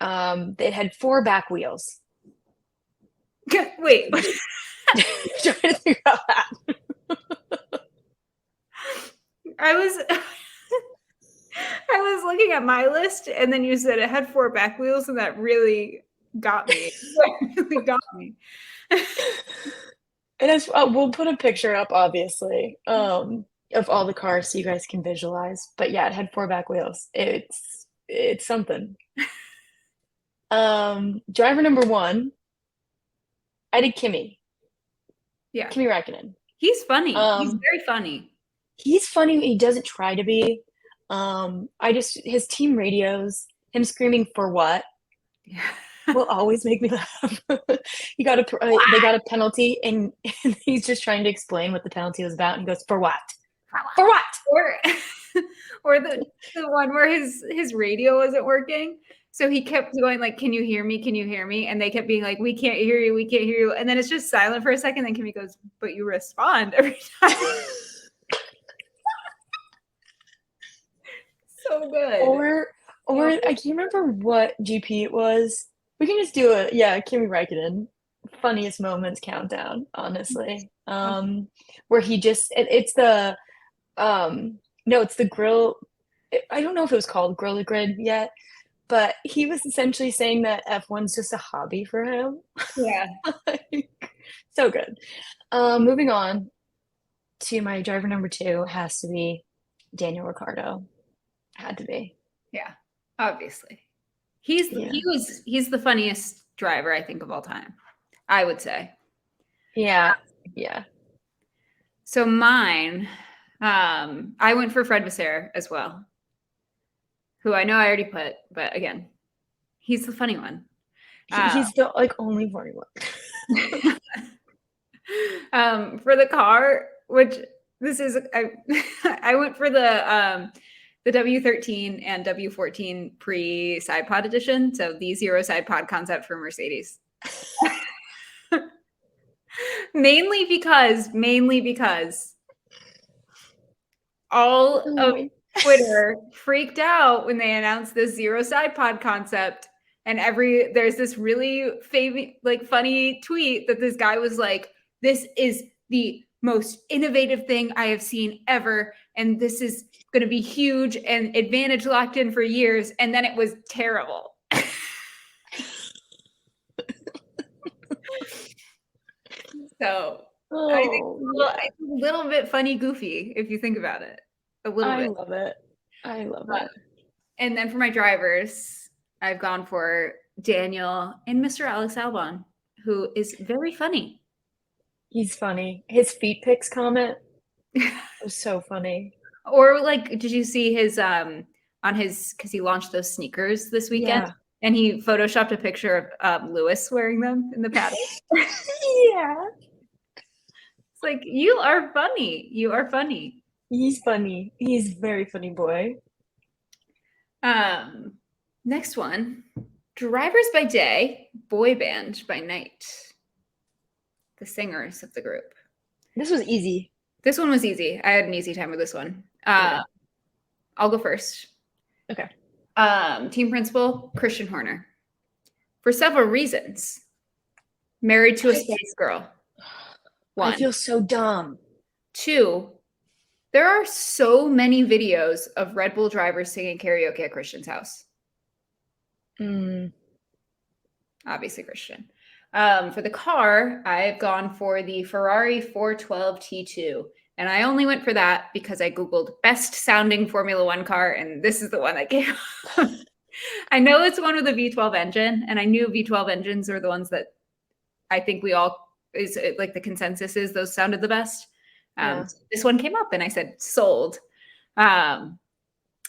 It had 4 back wheels. Wait. Trying to figure out that. I was looking at my list, and then you said it had 4 back wheels, and that really got me. And we'll put a picture up, obviously, of all the cars so you guys can visualize. But yeah, it had 4 back wheels. It's something. Driver number 1, I did Kimi. Yeah, Kimi Räikkönen. He's funny. He's very funny. He's funny. He doesn't try to be. His team radios, him screaming for what? Yeah. Will always make me laugh. They got a penalty, and he's just trying to explain what the penalty was about, and he goes, "For what? For what?" Or the one where his radio wasn't working, so he kept going like, "Can you hear me? Can you hear me?" And they kept being like, "We can't hear you. We can't hear you." And then it's just silent for a second. Then Kimmy goes, "But you respond every time." So So good. Or I can't remember what GP it was. We can just do it. Yeah, Kimi Räikkönen. Funniest moments countdown, honestly. Where he just it's the no, it's the grill. I don't know if it was called Grill Grid yet, but he was essentially saying that F1's just a hobby for him. Yeah. Like, so good. Moving on to my driver number 2 has to be Daniel Ricciardo. Had to be. Yeah, obviously. He's the funniest driver, I think, of all time, I would say. Yeah. So mine, I went for Fred Vasseur as well, who I know I already put, but again, he's the funny one. He's the only funny one. For the car, which this is, I went for the W13 and W14 pre-side pod edition. So the zero side pod concept for Mercedes. mainly because all of Twitter freaked out when they announced this zero side pod concept. And there's this really funny tweet that this guy was like, this is the most innovative thing I have seen ever. And this is going to be huge and advantage locked in for years. And then it was terrible. So I think it's a little bit funny, goofy, if you think about it. A little bit. I love it. And then for my drivers, I've gone for Daniel and Mr. Alex Albon, who is very funny. He's funny. His feet pics comment was so funny. Or did you see his on his, because he launched those sneakers this weekend, and he photoshopped a picture of Lewis wearing them in the paddock. Yeah. It's like, you are funny. You are funny. He's funny. He's a very funny boy. Next one, drivers by day, boy band by night. The singers of the group. This was easy. This one was easy. I had an easy time with this one. I'll go first. Okay. Team principal, Christian Horner. For several reasons. Married to a space girl. 1. I feel so dumb. 2. There are so many videos of Red Bull drivers singing karaoke at Christian's house. Obviously Christian. For the car, I've gone for the Ferrari 412 T2. And I only went for that because I Googled best sounding Formula One car, and this is the one that came up. I know it's one with a V12 engine, and I knew V12 engines are the ones that I think the consensus is those sounded the best. This one came up and I said, sold. And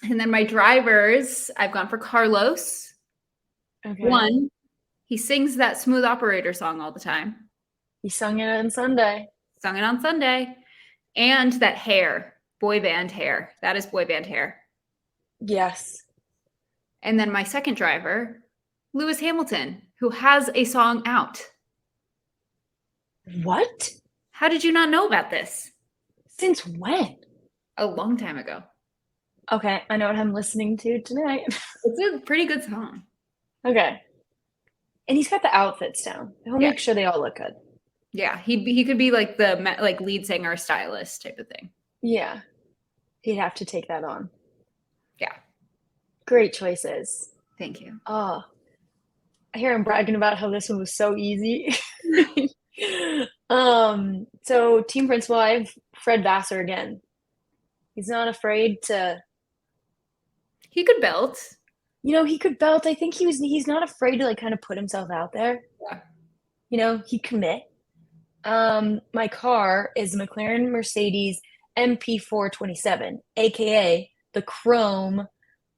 then my drivers, I've gone for Carlos. Okay. 1, he sings that Smooth Operator song all the time. He sung it on Sunday. And that hair, boy band hair. That is boy band hair. Yes. And then my second driver, Lewis Hamilton, who has a song out. What? How did you not know about this? Since when? A long time ago. Okay, I know what I'm listening to tonight. It's a pretty good song. Okay. And he's got the outfits down. He'll make sure they all look good. Yeah, he could be like the lead singer stylist type of thing. Yeah. He'd have to take that on. Yeah. Great choices. Thank you. Oh. I hear him bragging about how this one was so easy. So team principal, I have Fred Vasseur again. He's not afraid to. He could belt. He could belt. I think he's not afraid to kind of put himself out there. Yeah. He'd commit. My car is a McLaren Mercedes MP427, aka the chrome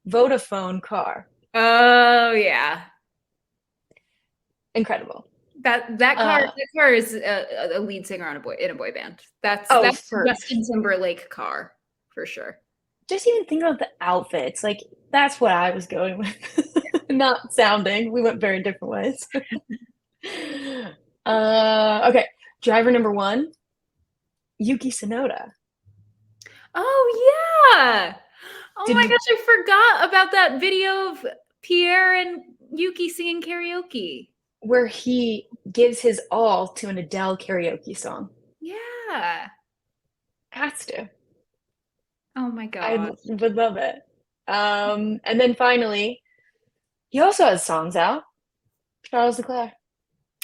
Vodafone car. Oh yeah. Incredible. That car is a lead singer in a boy band. That's Justin Timberlake car for sure. Just even think about the outfits. That's what I was going with. Not sounding. We went very different ways. Okay. Driver number 1, Yuki Tsunoda. Oh yeah. Oh my gosh, I forgot about that video of Pierre and Yuki singing karaoke. Where he gives his all to an Adele karaoke song. Yeah. Has to. Oh my I god. would love it. And then finally, he also has songs out. Charles Leclerc.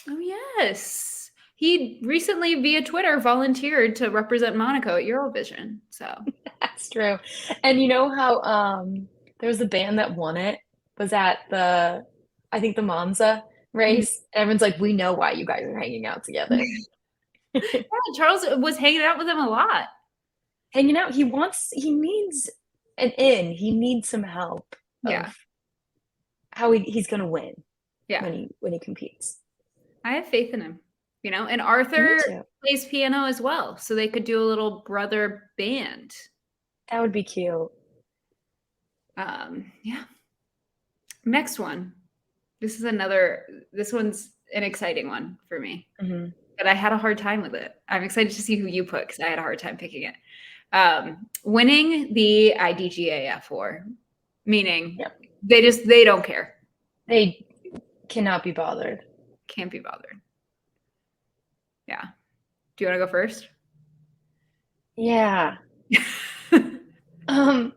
Oh yes. He recently via Twitter volunteered to represent Monaco at Eurovision. So That's true. And you know how there was a band that won it was at I think the Monza race. Everyone's like, we know why you guys are hanging out together. yeah, Charles was hanging out with him a lot. Hanging out. He needs an in. He needs some help Yeah. of how he's gonna win Yeah. when he competes. I have faith in him. And Arthur plays piano as well, so they could do a little brother band. That would be cute. Yeah. Next one. This one's an exciting one for me. Mm-hmm. But I had a hard time with it. I'm excited to see who you put because I had a hard time picking it. Winning the IDGA F4, meaning they don't care. They cannot be bothered. Can't be bothered. Yeah. Do you want to go first? Yeah. I'm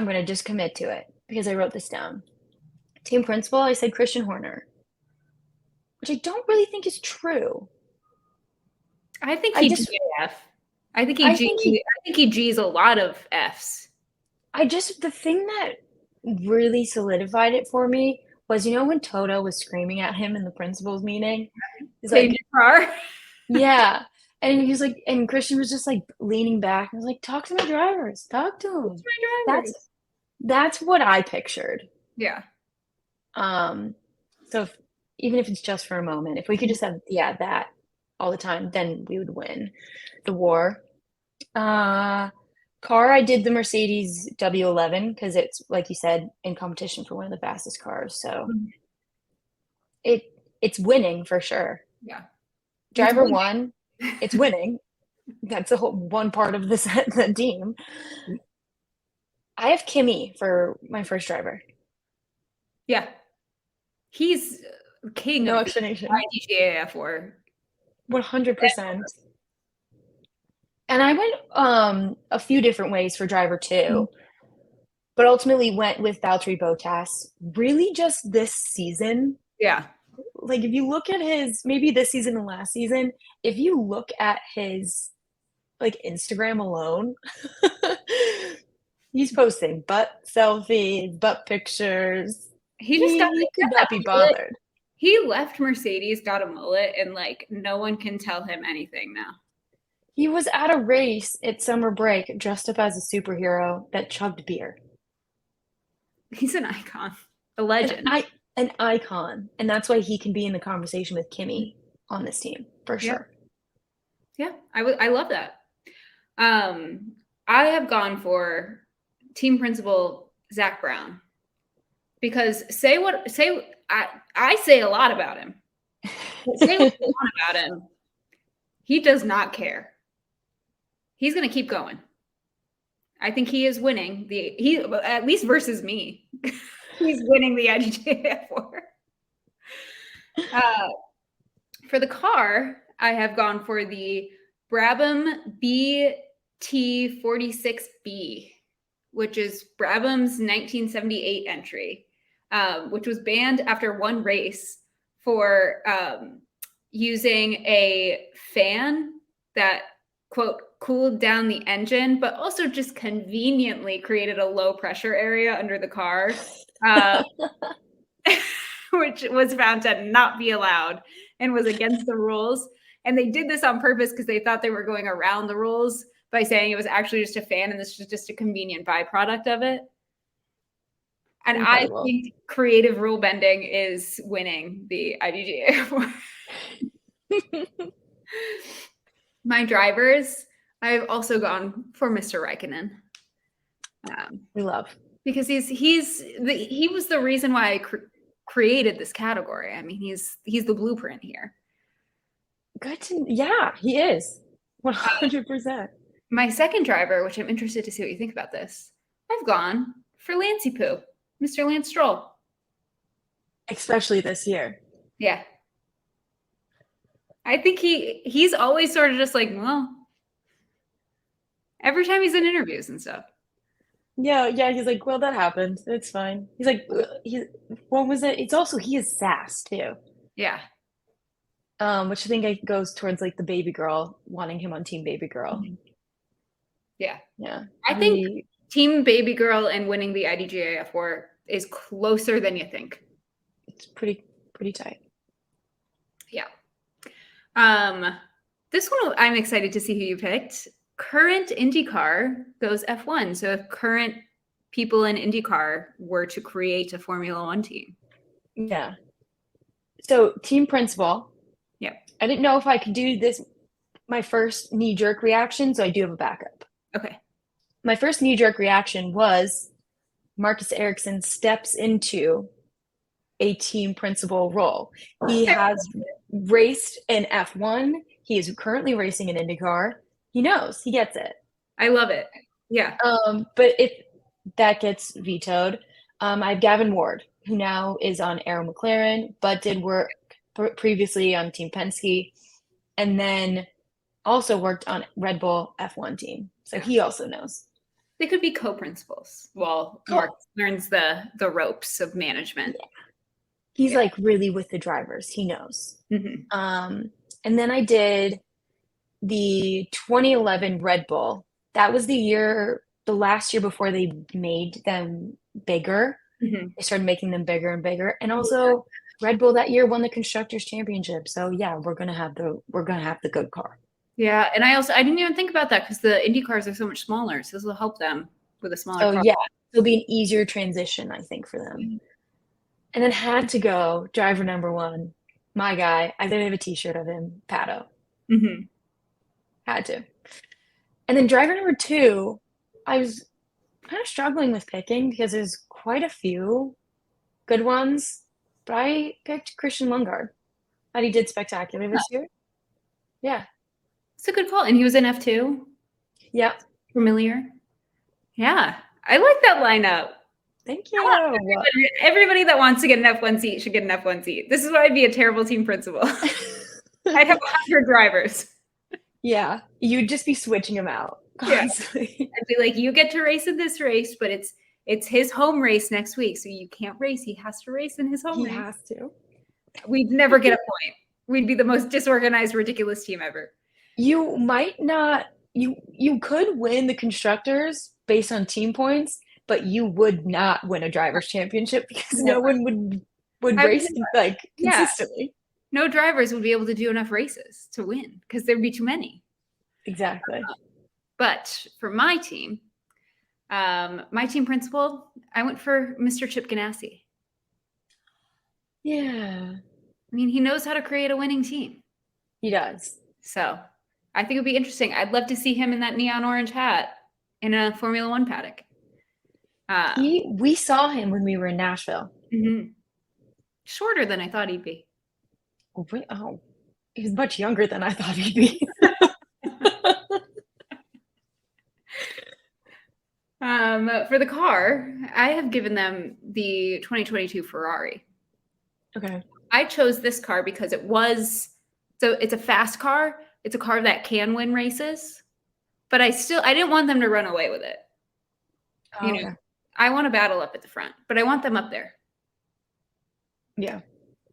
going to just commit to it because I wrote this down. Team principal, I said Christian Horner, which I don't really think is true. I think he G F. I think he G's a lot of Fs. The thing that really solidified it for me was, when Toto was screaming at him in the principal's meeting, he's like, car. Yeah. And he's like, and Christian was just like leaning back and was like, talk to my drivers, talk to them. That's what I pictured. Yeah. So even if it's just for a moment, if we could just have, that all the time, then we would win the war. Car, I did the Mercedes W11 because it's, like you said, in competition for one of the fastest cars. So it's winning for sure. Yeah. Driver one, it's winning. That's a whole one part of the team. I have Kimi for my first driver. Yeah. He's king of explanation. IDGA F4. 100%. And I went a few different ways for driver two, but ultimately went with Valtteri Bottas. Really just this season. Yeah. Like if you look at maybe this season and last season, if you look at his like Instagram alone, he's posting butt selfies, butt pictures. He could not be bothered. He left Mercedes, got a mullet, and like no one can tell him anything now. He was at a race at summer break dressed up as a superhero that chugged beer. He's an icon, a legend. An icon. And that's why he can be in the conversation with Kimi on this team, for sure. Yeah, I love that. I have gone for team principal Zach Brown because I say a lot about him. Say what you want about him. He does not care. He's going to keep going. I think he is winning at least versus me. He's winning the IDGA F4. For the car, I have gone for the Brabham BT46B, which is Brabham's 1978 entry, which was banned after one race for using a fan that, quote, cooled down the engine, but also just conveniently created a low pressure area under the car, which was found to not be allowed and was against the rules. And they did this on purpose because they thought they were going around the rules by saying it was actually just a fan and this was just a convenient byproduct of it. And incredible. I think creative rule bending is winning the IDGA. My drivers, I've also gone for Mr. Raikkonen. We love because he was the reason why I created this category. I mean, he's the blueprint here. Good to, yeah, he is 100%. My second driver, which I'm interested to see what you think about this, I've gone for Lancey Poo, Mr. Lance Stroll. Especially this year. Yeah. I think he's always sort of just like, well, every time he's in interviews and stuff. Yeah, he's like, well, that happened. It's fine. He's like, what was it? It's also, he is sass too. Yeah. Which I think goes towards like the baby girl, wanting him on Team Baby Girl. Yeah. Yeah. I think Team Baby Girl and winning the IDGAF war is closer than you think. It's pretty tight. Yeah. This one I'm excited to see who you picked. Current IndyCar goes F1. So if current people in IndyCar were to create a Formula One team. Yeah. So team principal. Yeah. I didn't know if I could do this. My first knee-jerk reaction, so I do have a backup. Okay. My first knee-jerk reaction was Marcus Ericsson steps into a team principal role. He has raced in F1. He is currently racing in IndyCar. He knows. He gets it. I love it. Yeah. But if that gets vetoed, I have Gavin Ward, who now is on Arrow McLaren, but did work previously on Team Penske, and then also worked on Red Bull F1 team. So he also knows. They could be co-principals while Mark learns the ropes of management. Yeah. He's like really with the drivers. He knows. Mm-hmm. And then I did the 2011 Red Bull. That was the last year before they made them bigger. Mm-hmm. They started making them bigger and bigger. And also Red Bull that year won the Constructors Championship. So yeah, we're gonna have the good car. Yeah, and I didn't even think about that because the Indy cars are so much smaller, so this will help them with a smaller car. Yeah, it'll be an easier transition, I think, for them. Mm-hmm. And then had to go driver number one, my guy. I didn't have a T-shirt of him, Pato. Mm-hmm. Had to. And then driver number two, I was kind of struggling with picking because there's quite a few good ones, but I picked Christian Lundgaard. Thought he did spectacular this year. Yeah. It's a good call. And he was in F2? Yeah. Familiar? Yeah. I like that lineup. Thank you. Everybody that wants to get an F1 seat should get an F1 seat. This is why I'd be a terrible team principal. I'd have 100 drivers. Yeah. You'd just be switching them out constantly. Yeah. I'd be like, you get to race in this race, but it's his home race next week, so you can't race. He has to race in his home race. He has to. We'd never get a point. We'd be the most disorganized, ridiculous team ever. You might not. You could win the constructors based on team points, but you would not win a drivers' championship because no one would race like consistently. No drivers would be able to do enough races to win because there'd be too many. Exactly. But for my team principal, I went for Mr. Chip Ganassi. Yeah. I mean, he knows how to create a winning team. He does. So I think it'd be interesting. I'd love to see him in that neon orange hat in a Formula One paddock. We saw him when we were in Nashville. Mm-hmm. Shorter than I thought he'd be. Oh, he's much younger than I thought he'd be. For the car, I have given them the 2022 Ferrari. Okay. I chose this car because it's a fast car. It's a car that can win races, but I didn't want them to run away with it. Oh, okay. I want to battle up at the front, but I want them up there. Yeah.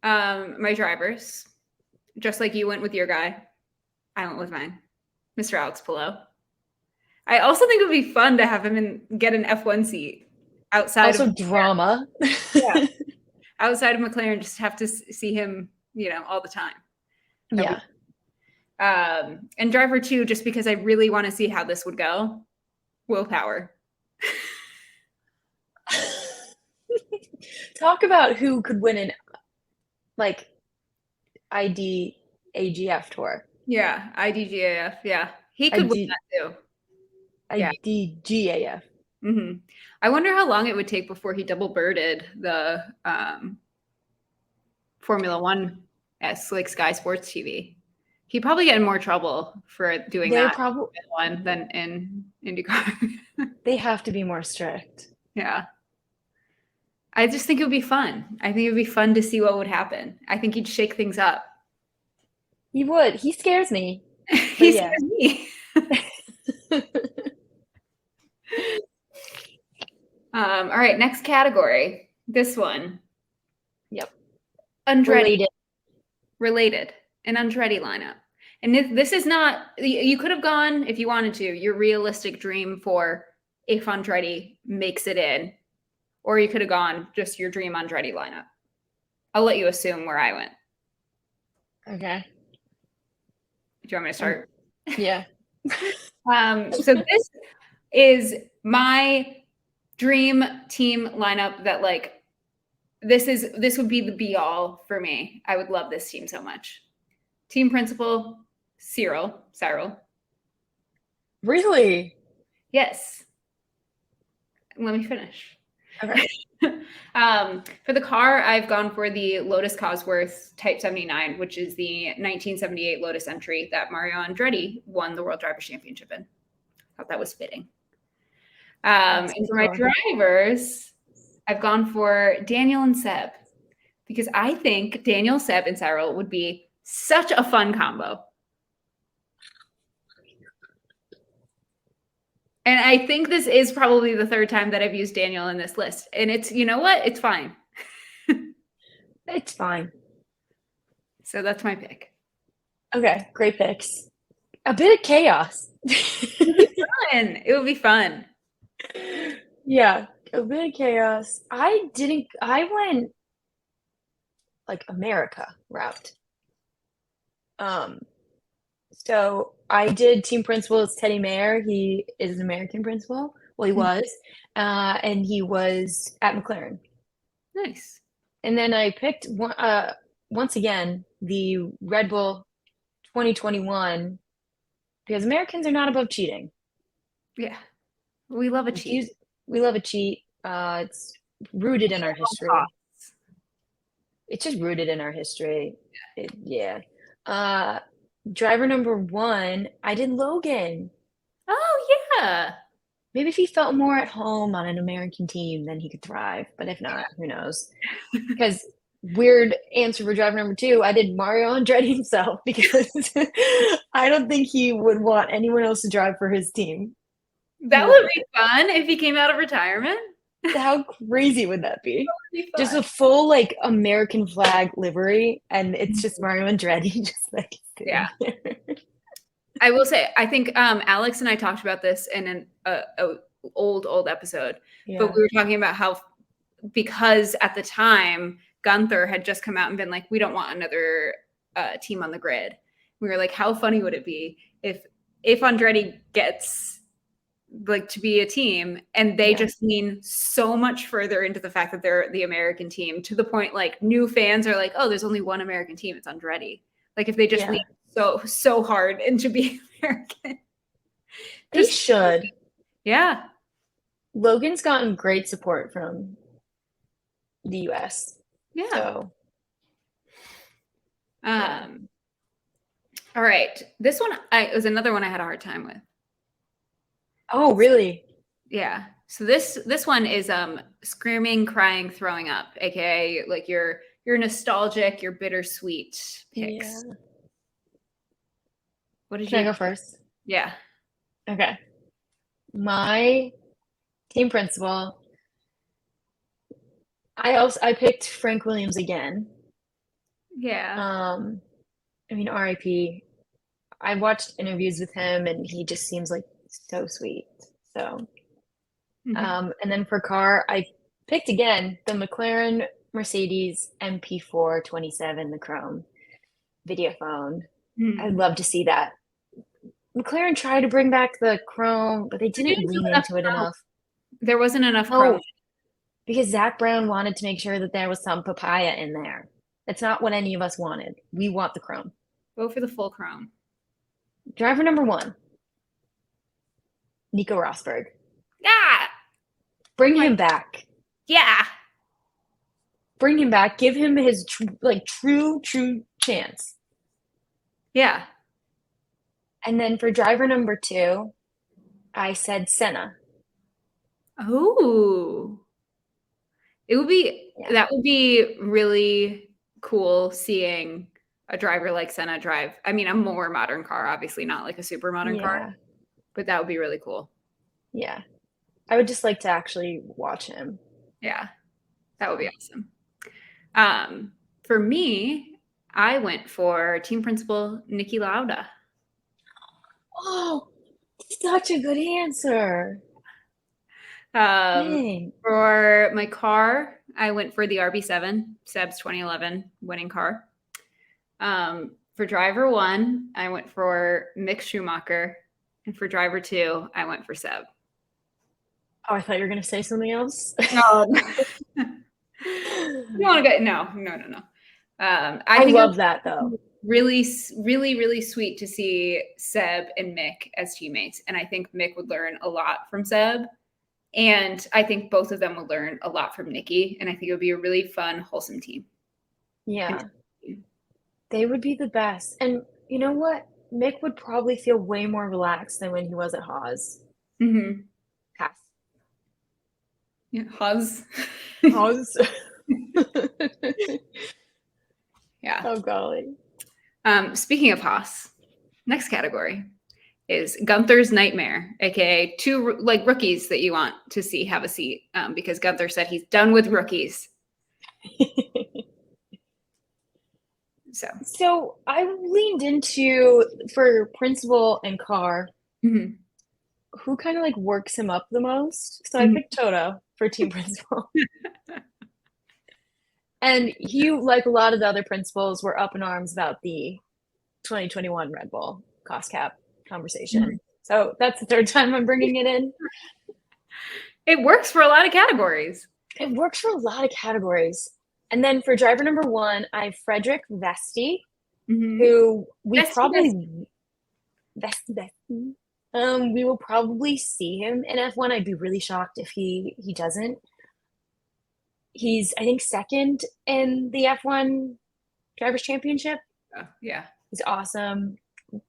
My drivers, just like you went with your guy, I went with mine, Mr. Alex Palou. I also think it would be fun to have him get an F1 seat outside. Also drama. Yeah. Outside of McLaren, just have to see him, all the time. Yeah. And driver two, just because I really want to see how this would go. Will Power. Talk about who could win an IDGAF tour. Yeah, IDGAF. Yeah, he could win that too. IDGAF. Mm-hmm. I wonder how long it would take before he double birded the Formula One at Sky Sports TV. He'd probably get in more trouble for doing that one than in IndyCar. They have to be more strict. Yeah. I just think it would be fun. I think it would be fun to see what would happen. I think he'd shake things up. He would. He scares me. He scares me. All right, next category. This one. Yep. Andretti. Related. An Andretti lineup. And this is not, you could have gone, if you wanted to, your realistic dream for if Andretti makes it in. Or you could have gone just your dream Andretti lineup. I'll let you assume where I went. Okay. Do you want me to start? Yeah. So this is my dream team lineup that like this would be the be all for me. I would love this team so much. Team principal, Cyril. Really? Yes. Let me finish. Okay. For the car, I've gone for the Lotus Cosworth Type 79, which is the 1978 Lotus entry that Mario Andretti won the World Drivers' Championship in. Thought that was fitting. And for my drivers, I've gone for Daniel and Seb because I think Daniel, Seb, and Cyril would be such a fun combo. And I think this is probably the third time that I've used Daniel in this list. And it's, you know what? It's fine. It's fine. So that's my pick. Okay, great picks. A bit of chaos. It would be fun. Yeah, a bit of chaos. I went like America route. So I did team principal as Teddy Mayer. He is an American principal. Well, he was. And he was at McLaren. Nice. And then I picked once again the Red Bull 2021 because Americans are not above cheating. Yeah. We love a cheat. We love a cheat. It's rooted in our history. It's just rooted in our history. Driver number 1, I did Logan. Oh, yeah. Maybe if he felt more at home on an American team, then he could thrive. But if not, who knows? Because weird answer for driver number 2, I did Mario Andretti himself because I don't think he would want anyone else to drive for his team. That would be fun if he came out of retirement. How crazy would that be? Just a full like American flag livery, and it's just Mario Andretti, just like I will say, I think Alex and I talked about this in an old episode, but we were talking about how because at the time Gunther had just come out and been like, we don't want another team on the grid. We were like, how funny would it be if Andretti gets like to be a team and they just lean so much further into the fact that they're the American team to the point like new fans are like, oh, there's only one American team, it's Andretti. Like if they just lean so hard into being American. They should. Yeah. Logan's gotten great support from the US. Yeah. So all right. This one was another one I had a hard time with. Oh, really? Yeah. So this one is screaming, crying, throwing up, aka like your nostalgic, your bittersweet picks. Yeah. What did Can I go first? Yeah. Okay. My team principal. I picked Frank Williams again. Yeah. I mean, RIP. I watched interviews with him and he just seems like so sweet. So, and then for car, I picked again the McLaren Mercedes MP4 27, the chrome videophone. I'd love to see that. McLaren tried to bring back the chrome, but they didn't lean into it enough. There wasn't enough chrome. Because Zach Brown wanted to make sure that there was some papaya in there. That's not what any of us wanted. We want the chrome. Go for the full chrome. Driver number 1. Nico Rosberg. Yeah. Bring him back. Yeah. Bring him back. Give him his true chance. Yeah. And then for driver number 2, I said Senna. Oh, that would be really cool seeing a driver like Senna drive. I mean, a more modern car, obviously not like a super modern car, but that would be really cool. Yeah. I would just like to actually watch him. Yeah, that would be awesome. For me, I went for team principal Niki Lauda. Oh, such a good answer. For my car, I went for the RB7, Seb's 2011 winning car. For driver 1, I went for Mick Schumacher. And for driver 2, I went for Seb. Oh, I thought you were going to say something else. No. You want to go? No. I think love that though. Really, really, really sweet to see Seb and Mick as teammates. And I think Mick would learn a lot from Seb. And I think both of them would learn a lot from Niki. And I think it would be a really fun, wholesome team. Yeah. They would be the best. And you know what? Mick would probably feel way more relaxed than when he was at Haas. Mm-hmm. Haas. Yeah, Haas. Haas. Yeah. Oh, golly. Speaking of Haas, next category is Gunther's Nightmare, aka 2 like rookies that you want to see have a seat, because Gunther said he's done with rookies. So I leaned into, for principal and car, who kind of like works him up the most. So I picked Toto for team principal. And he, like a lot of the other principals, were up in arms about the 2021 Red Bull cost cap conversation. So that's the 3rd time I'm bringing it in. It works for a lot of categories. It works for a lot of categories. And then for driver number 1, I have Frederick Vesti, who we we will probably see him in F1. I'd be really shocked if he doesn't. He's, I think, 2nd in the F1 Drivers' Championship. Yeah. He's awesome,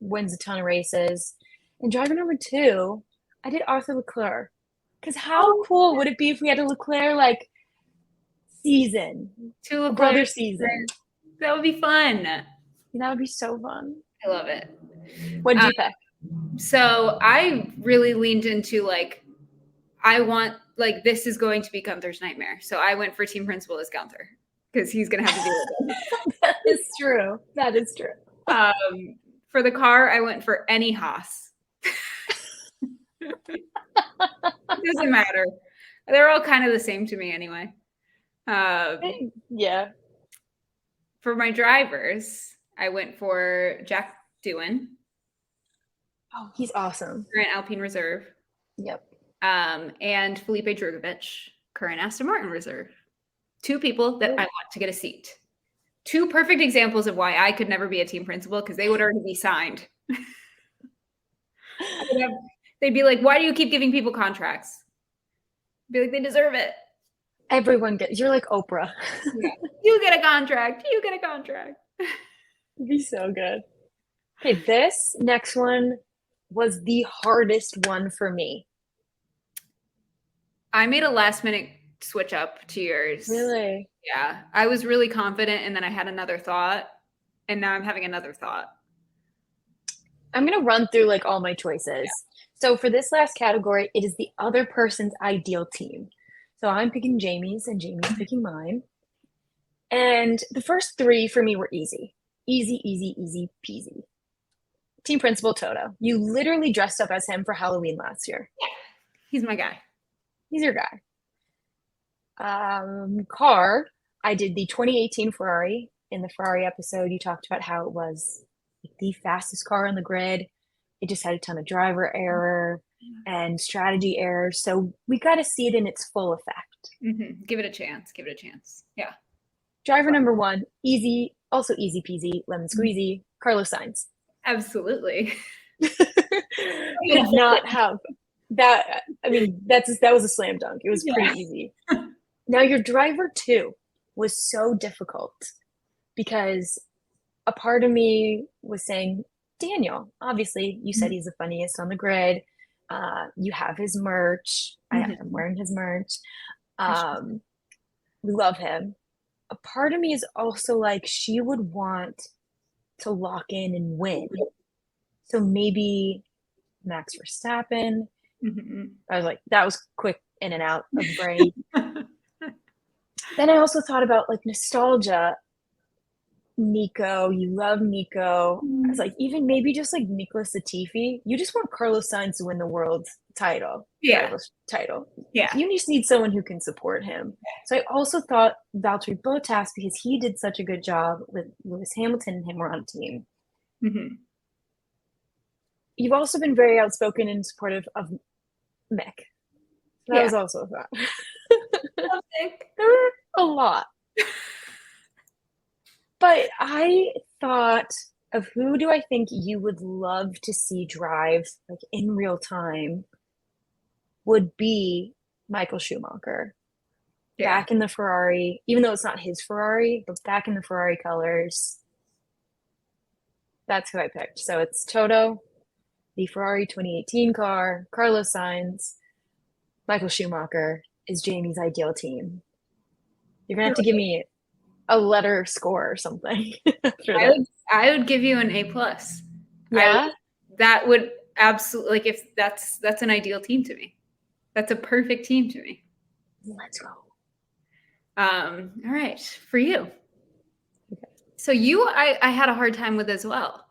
wins a ton of races. And driver number 2, I did Arthur Leclerc. Because how cool would it be if we had a Leclerc, like, season? 2 Leclerc brother season. That would be fun. That would be so fun. I love it. What did you pick? So I really leaned into, like, I want, like, this is going to be Gunther's nightmare. So I went for team principal as Gunther because he's going to have to deal with it. That is true. That is true. For the car, I went for any Haas. It doesn't matter. They're all kind of the same to me anyway. Yeah. For my drivers, I went for Jack Doohan. Oh, he's awesome. Current Alpine Reserve. Yep. And Felipe Drugovich, current Aston Martin Reserve. 2 people that I want to get a seat. 2 perfect examples of why I could never be a team principal, because they would already be signed. They'd be like, why do you keep giving people contracts? Be like, they deserve it. Everyone gets, you're like Oprah. Yeah. You get a contract. You get a contract. It'd be so good. Okay, this next one was the hardest one for me. I made a last minute switch up to yours. Really? Yeah. I was really confident, and then I had another thought, and now I'm having another thought. I'm going to run through like all my choices. Yeah. So for this last category, it is the other person's ideal team. So I'm picking Jamie's, and Jamie's picking mine. And the first 3 for me were easy. Easy, easy, easy peasy. Team principal Toto. You literally dressed up as him for Halloween last year. Yeah. He's my guy. He's your guy. Car, I did the 2018 Ferrari. In the Ferrari episode, you talked about how it was the fastest car on the grid. It just had a ton of driver error and strategy errors. So we got to see it in its full effect. Mm-hmm. Give it a chance. Give it a chance. Yeah. Driver number 1, easy, also easy peasy, lemon squeezy, Carlos Sainz. Absolutely. Did not have that. I mean, that was a slam dunk. It was pretty easy. Now your driver 2 was so difficult because a part of me was saying, Daniel. Obviously, you said he's the funniest on the grid. You have his merch. I'm wearing his merch. We love him. A part of me is also like, she would want to lock in and win. So maybe Max Verstappen. I was like, that was quick in and out of the brain. Then I also thought about like nostalgia. Nico, you love Nico. I was like, even maybe just like Nicholas Latifi. You just want Carlos Sainz to win the world title. Drivers title. Yeah. You just need someone who can support him. So I also thought Valtteri Bottas, because he did such a good job with Lewis Hamilton and him were on a team. You've also been very outspoken and supportive of Mick. That was also a thought. There were a lot. But I thought of who do I think you would love to see drive like in real time would be Michael Schumacher. Back in the Ferrari, even though it's not his Ferrari, but back in the Ferrari colors. That's who I picked. So it's Toto, the Ferrari 2018 car, Carlos Sainz, Michael Schumacher is Jamie's ideal team. You're going to have to give me a letter score or something. I would give you an A+. Yeah. That would absolutely, like, if that's an ideal team to me. That's a perfect team to me. Let's go. All right, for you. Okay. So I had a hard time with as well.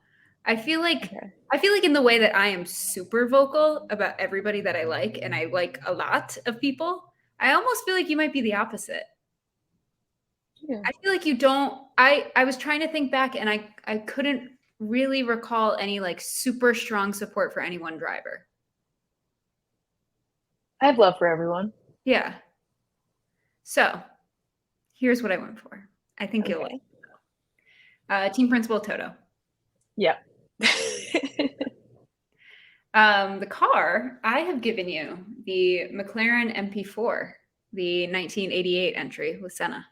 I feel like in the way that I am super vocal about everybody that I like, and I like a lot of people, I almost feel like you might be the opposite. I feel like you don't. I was trying to think back, and I couldn't really recall any like super strong support for any one driver. I have love for everyone. Yeah. So here's what I went for. I think you'll like. Team principal Toto. Yeah. The car, I have given you the McLaren MP4, the 1988 entry with Senna.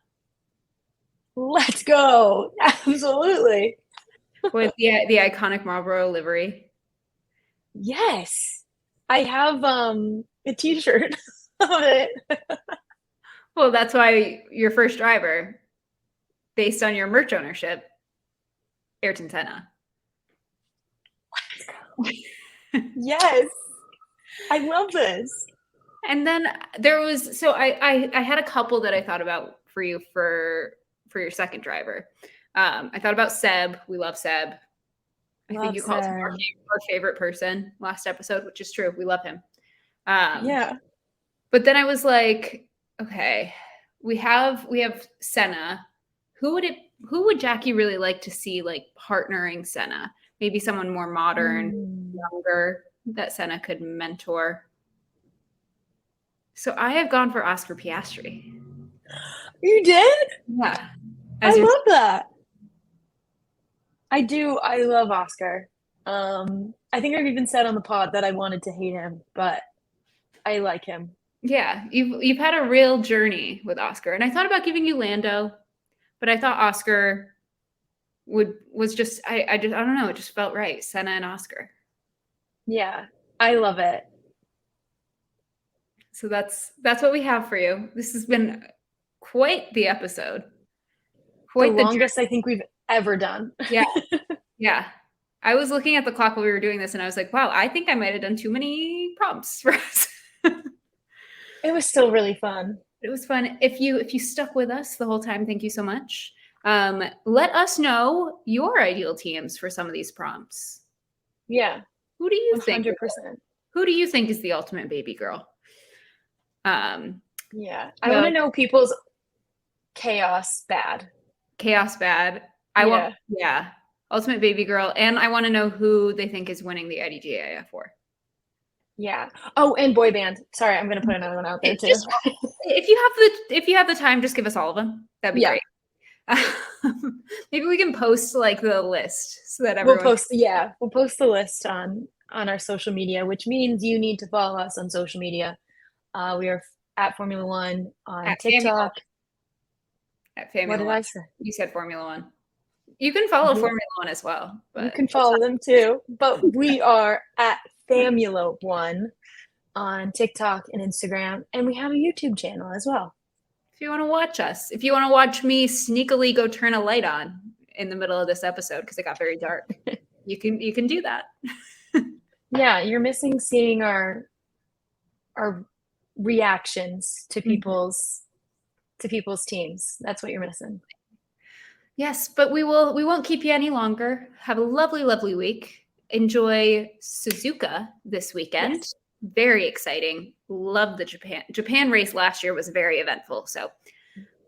Let's go. Absolutely. With the iconic Marlboro livery. Yes. I have a t-shirt of it. Well, that's why your first driver, based on your merch ownership, Ayrton Senna. Let's go. Yes. I love this. And then there was, so I had a couple that I thought about for you for your second driver. I thought about Seb. We love Seb. I think you called him our favorite person last episode, which is true. We love him. Yeah. But then I was like, okay, we have Senna. Who would Jackie really like to see like partnering Senna? Maybe someone more modern, younger that Senna could mentor. So I have gone for Oscar Piastri. You did? Yeah. I love that. I do. I love Oscar. I think I've even said on the pod that I wanted to hate him, but I like him. Yeah, you've had a real journey with Oscar, and I thought about giving you Lando, but I thought Oscar was just I don't know, it just felt right. Senna and Oscar. Yeah, I love it. So that's what we have for you. This has been quite the episode. Quite the longest I think we've ever done. Yeah. Yeah. I was looking at the clock while we were doing this, and I was like, wow, I think I might have done too many prompts for us. It was still really fun. It was fun. If you stuck with us the whole time, thank you so much. Let us know your ideal teams for some of these prompts. Yeah. Who do you 100%. think? Who do you think is the ultimate baby girl? Yeah. I want to know people's chaos bad. Chaos bad. Ultimate baby girl. And I want to know who they think is winning the IDGA F4. Yeah. Oh, and boy band. Sorry, I'm going to put another one out there too. If you have the time, just give us all of them. That'd be great. Maybe we can post like the list so that everyone we'll post the list on our social media, which means you need to follow us on social media. We are at Formula One on TikTok. At Formula What did One. I say? You said Formula One. You can follow Formula One as well. But you can follow them too. But we are at Famula One on TikTok and Instagram, and we have a YouTube channel as well. If you want to watch us, if you want to watch me sneakily go turn a light on in the middle of this episode because it got very dark, you can do that. Yeah, you're missing seeing our reactions to people's teams. That's what you're missing. Yes, but we won't keep you any longer. Have a lovely, lovely week. Enjoy Suzuka this weekend. Yes. Very exciting. Love the Japan race last year was very eventful. So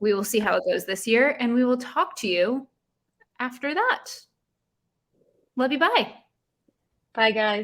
we will see how it goes this year, and we will talk to you after that. Love you. Bye. Bye, guys.